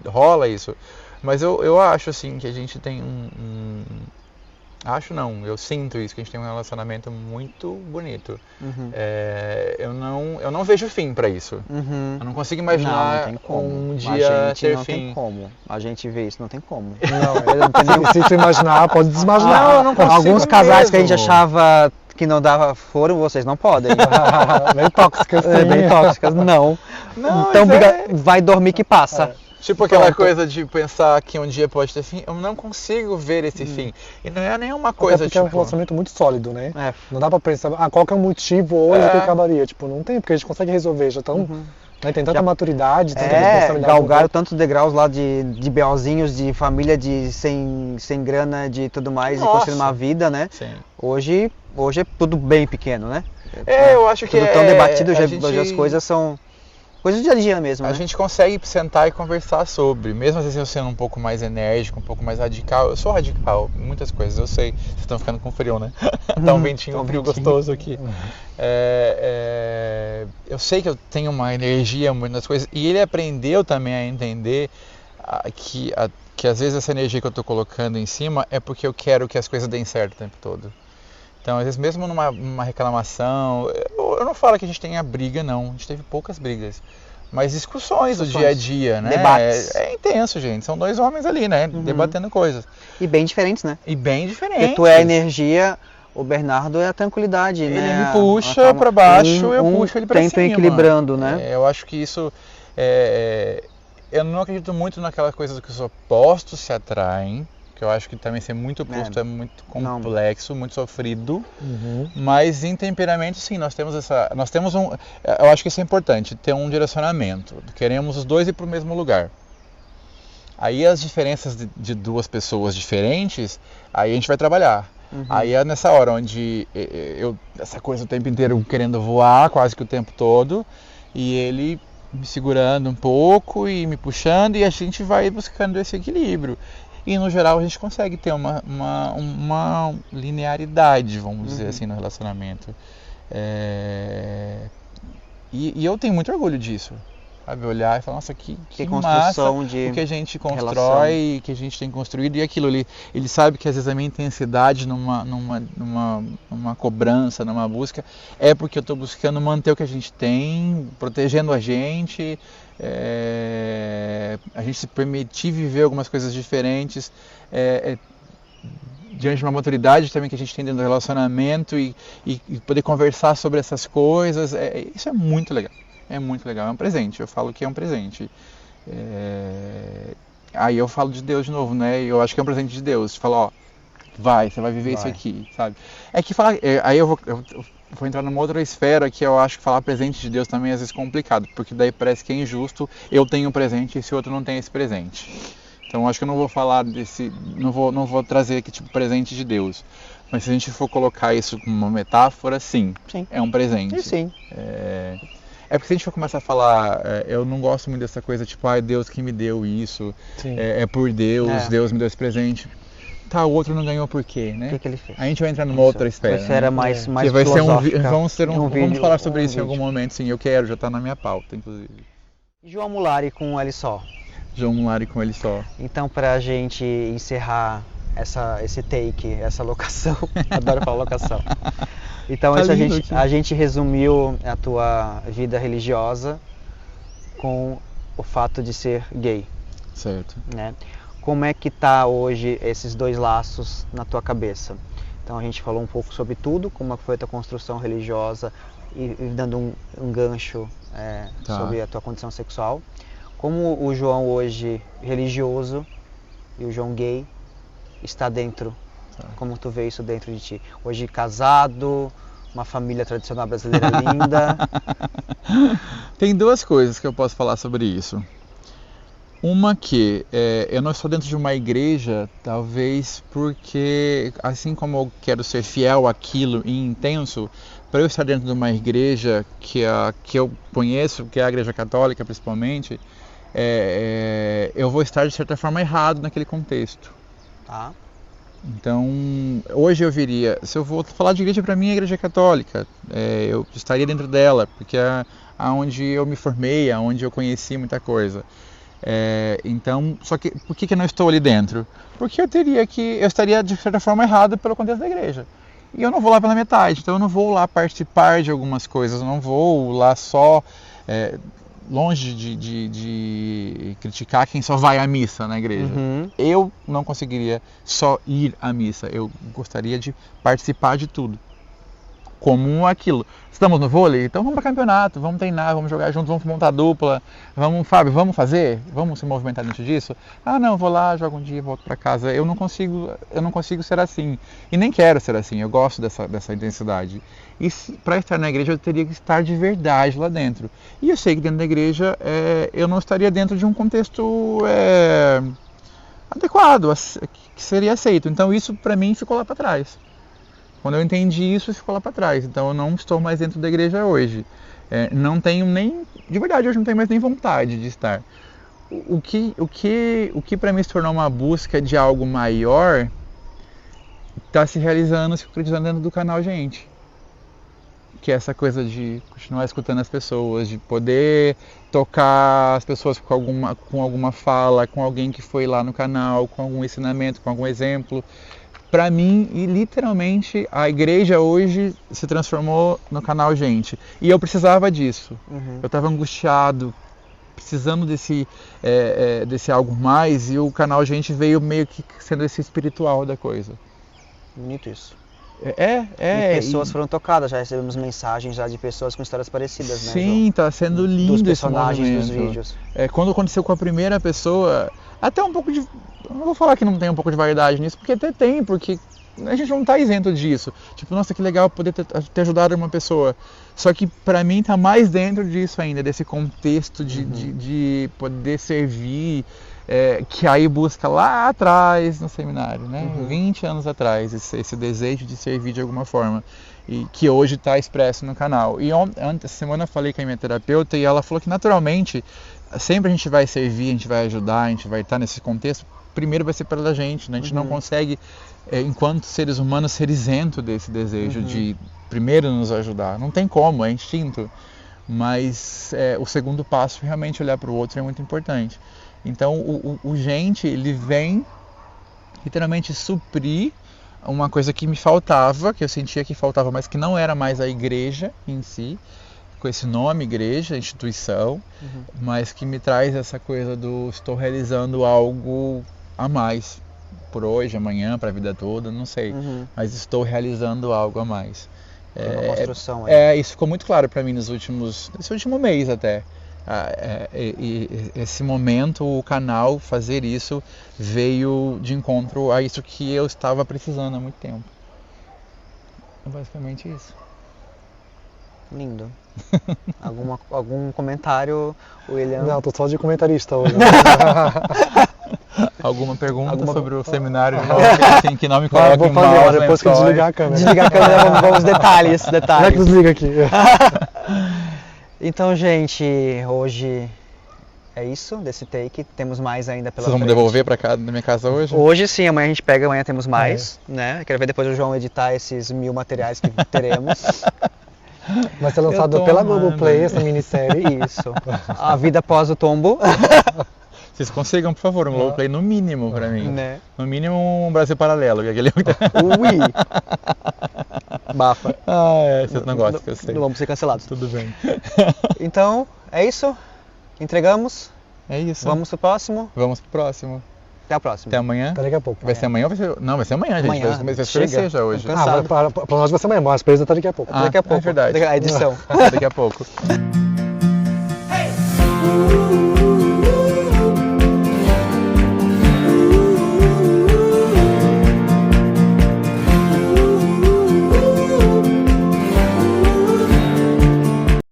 rola isso. Mas eu acho assim que a gente tem acho não, eu sinto isso, que a gente tem um relacionamento muito bonito. Eu não vejo fim pra isso. Eu não consigo imaginar um dia ter não fim. Tem como. A gente vê isso, não tem como. Não, se tu imaginar, pode desmaginar. Não, eu não consigo Alguns casais mesmo. que a gente achava que não dava foram, vocês não podem. Bem tóxicas. Bem tóxicas, não. Então vai dormir que passa. Tipo aquela coisa de pensar que um dia pode ter fim, eu não consigo ver esse fim. E não é nenhuma coisa porque é um relacionamento muito sólido, né? É. Não dá pra pensar, qual que é o motivo hoje que acabaria? Tipo, não tem, porque a gente consegue resolver, já estão Aí tem tanta maturidade, tanta É, responsabilidade. galgaram tantos degraus lá de BOzinhos, de família sem grana, de tudo mais, e Nossa. construindo uma vida, né? Sim. Hoje é tudo bem pequeno, né? Eu acho que Tudo tão debatido, hoje gente... as coisas são coisas do dia a dia mesmo, A né? gente consegue sentar e conversar sobre, mesmo às vezes eu sendo um pouco mais enérgico, um pouco mais radical. Eu sou radical em muitas coisas, eu sei. Vocês estão ficando com frio, né? Tá um ventinho frio gostoso aqui. Eu sei que eu tenho uma energia muito nas coisas, e ele aprendeu também a entender que às vezes essa energia que eu estou colocando em cima é porque eu quero que as coisas deem certo o tempo todo. Então, às vezes, mesmo numa reclamação, eu não falo que a gente tenha briga, não. A gente teve poucas brigas. Mas discussões do dia a dia, né? Debates. É intenso, gente. São dois homens ali, né? Debatendo coisas. E bem diferentes, né? E bem diferentes. Porque tu é a energia, o Bernardo é a tranquilidade, Ele né? me puxa pra baixo, eu puxo ele pra cima. Tento equilibrando, né? Eu acho que isso... eu não acredito muito naquela coisa que os opostos se atraem. Que eu acho que também ser muito oposto é muito complexo, muito sofrido. Mas em temperamento, sim, nós temos eu acho que isso é importante, ter um direcionamento. Queremos os dois ir para o mesmo lugar. Aí as diferenças de duas pessoas diferentes, aí a gente vai trabalhar. Aí é nessa hora onde essa coisa o tempo inteiro querendo voar, quase que o tempo todo, e ele me segurando um pouco e me puxando, e a gente vai buscando esse equilíbrio. E no geral a gente consegue ter uma linearidade, vamos dizer assim, no relacionamento. E eu tenho muito orgulho disso. Sabe? Olhar e falar, nossa, que massa o que a gente constrói, que a gente tem construído. E aquilo ali, ele sabe que às vezes a minha intensidade numa cobrança, numa busca, é porque eu estou buscando manter o que a gente tem, protegendo a gente se permitir viver algumas coisas diferentes, diante de uma maturidade também que a gente tem dentro do relacionamento e poder conversar sobre essas coisas, isso é muito legal. É muito legal, é um presente, eu falo que é um presente. Aí eu falo de Deus de novo, né? Eu acho que é um presente de Deus. Fala, ó, você vai viver isso aqui, sabe? É que falar, aí eu vou entrar numa outra esfera que eu acho que falar presente de Deus também é às vezes complicado, porque daí parece que é injusto, eu tenho um presente e esse outro não tem esse presente. Então eu acho que eu não vou falar não vou trazer aqui tipo presente de Deus. Mas se a gente for colocar isso como uma metáfora, sim. É um presente. Sim. Porque se a gente for começar a falar, eu não gosto muito dessa coisa, tipo, Deus que me deu isso, é por Deus, Deus me deu esse presente. Tá, o outro não ganhou por quê, né? O que ele fez? A gente vai entrar numa outra esfera. Uma esfera mais que vai ser filosófica. vamos falar sobre isso em algum momento, sim, eu quero, já tá na minha pauta, inclusive. João Mulari com um L só. João Mulari com ele só. Então, pra gente encerrar esse take, essa locação, adoro falar locação. Então, Tá a gente resumiu a tua vida religiosa com o fato de ser gay. Certo. Né? Como é que tá hoje esses dois laços na tua cabeça? Então, a gente falou um pouco sobre tudo, como foi a tua construção religiosa e dando um gancho sobre a tua condição sexual. Como o João hoje religioso e o João gay está dentro, como tu vê isso dentro de ti? Hoje casado, uma família tradicional brasileira linda. Tem duas coisas que eu posso falar sobre isso. Uma que eu não estou dentro de uma igreja, talvez porque, assim como eu quero ser fiel àquilo e intenso, para eu estar dentro de uma igreja que eu conheço, que é a igreja católica principalmente, eu vou estar de certa forma errado naquele contexto. Tá. Então, hoje eu viria, se eu vou falar de igreja, para mim é a igreja católica, eu estaria dentro dela, porque é onde eu me formei, é onde eu conheci muita coisa. Então, só que por que eu não estou ali dentro? Porque eu estaria de certa forma errado pelo contexto da igreja. E eu não vou lá pela metade, então eu não vou lá participar de algumas coisas, eu não vou lá só, longe de criticar quem só vai à missa na igreja. Eu não conseguiria só ir à missa, eu gostaria de participar de tudo. como aquilo. Estamos no vôlei? Então vamos para campeonato, vamos treinar, vamos jogar junto, vamos montar dupla. Fábio, vamos fazer? Vamos se movimentar dentro disso? Ah, não, vou lá, jogo um dia, volto para casa. Eu não consigo ser assim. E nem quero ser assim, eu gosto dessa intensidade. E para estar na igreja eu teria que estar de verdade lá dentro. E eu sei que dentro da igreja eu não estaria dentro de um contexto adequado, que seria aceito. Então isso para mim ficou lá para trás. Quando eu entendi isso ficou lá para trás. Então eu não estou mais dentro da igreja hoje. Não tenho nem, de verdade, hoje não tenho mais nem vontade de estar. O que para mim se tornou uma busca de algo maior está se realizando, se concretizando dentro do canal Gente. Que é essa coisa de continuar escutando as pessoas, de poder tocar as pessoas com alguma fala, com alguém que foi lá no canal, com algum ensinamento, com algum exemplo. Para mim, e literalmente, a igreja hoje se transformou no canal Gente. E eu precisava disso. Eu estava angustiado, precisando desse algo mais, e o canal Gente veio meio que sendo esse espiritual da coisa. Bonito isso. E pessoas foram tocadas, já recebemos mensagens já de pessoas com histórias parecidas, né? Sim, tá sendo lindo dos esse personagens movimento. dos vídeos. Quando aconteceu com a primeira pessoa, até um pouco de... Não vou falar que não tem um pouco de vaidade nisso, porque até tem, porque a gente não tá isento disso. Tipo, nossa, que legal poder ter ajudado uma pessoa. Só que pra mim tá mais dentro disso ainda, desse contexto de poder servir, que aí busca lá atrás no seminário, né? 20 anos atrás, esse desejo de servir de alguma forma. E que hoje está expresso no canal. E essa semana eu falei com a minha terapeuta e ela falou que naturalmente sempre a gente vai servir, a gente vai ajudar, a gente vai estar nesse contexto. Primeiro vai ser pela gente, né? A gente não consegue, enquanto seres humanos, ser isento desse desejo de primeiro nos ajudar. Não tem como, é instinto. Mas o segundo passo, realmente olhar para o outro, é muito importante. Então o Gente, ele vem literalmente suprir uma coisa que me faltava, que eu sentia que faltava, mas que não era mais a igreja em si, com esse nome, igreja, instituição, mas que me traz essa coisa do estou realizando algo a mais, por hoje, amanhã, para a vida toda, não sei, mas estou realizando algo a mais. Uma construção aí. Isso ficou muito claro para mim nesse último mês até. Esse momento, o canal fazer isso veio de encontro a isso que eu estava precisando há muito tempo. É basicamente isso. Lindo. Algum comentário, William? Não, tô só de comentarista hoje. Alguma pergunta sobre o seminário? Assim, que não me coloque vou fazer, mal, depois que eu desligar a câmera. Desligar a câmera, vamos aos detalhes. Como é que desliga aqui? Então, gente, hoje é isso, desse take. Temos mais ainda pela frente. Vocês vão me devolver para cá, na minha casa hoje? Hoje sim, amanhã a gente pega, amanhã temos mais, né? Quero ver depois o João editar esses 1000 materiais que teremos. Vai ser lançado pela Globoplay, essa minissérie. Isso. A vida após o tombo. Vocês consigam, por favor, um Globoplay no mínimo pra mim. Né? No mínimo um Brasil Paralelo, que aquele... Ui! Bafa. Vocês não gostam, que eu sei. Não vamos ser cancelados. Tudo bem. Então, é isso. Entregamos. É isso. Vamos pro próximo. Vamos pro próximo. Até a próxima. Até amanhã. Até daqui a pouco. Vai ser amanhã ou vai ser... Não, vai ser amanhã, gente. Amanhã. Vai escurecer já hoje. Pra nós vai ser amanhã, mas a surpresa tá daqui a pouco. Daqui a pouco. É verdade. A edição. Daqui a pouco. Hey!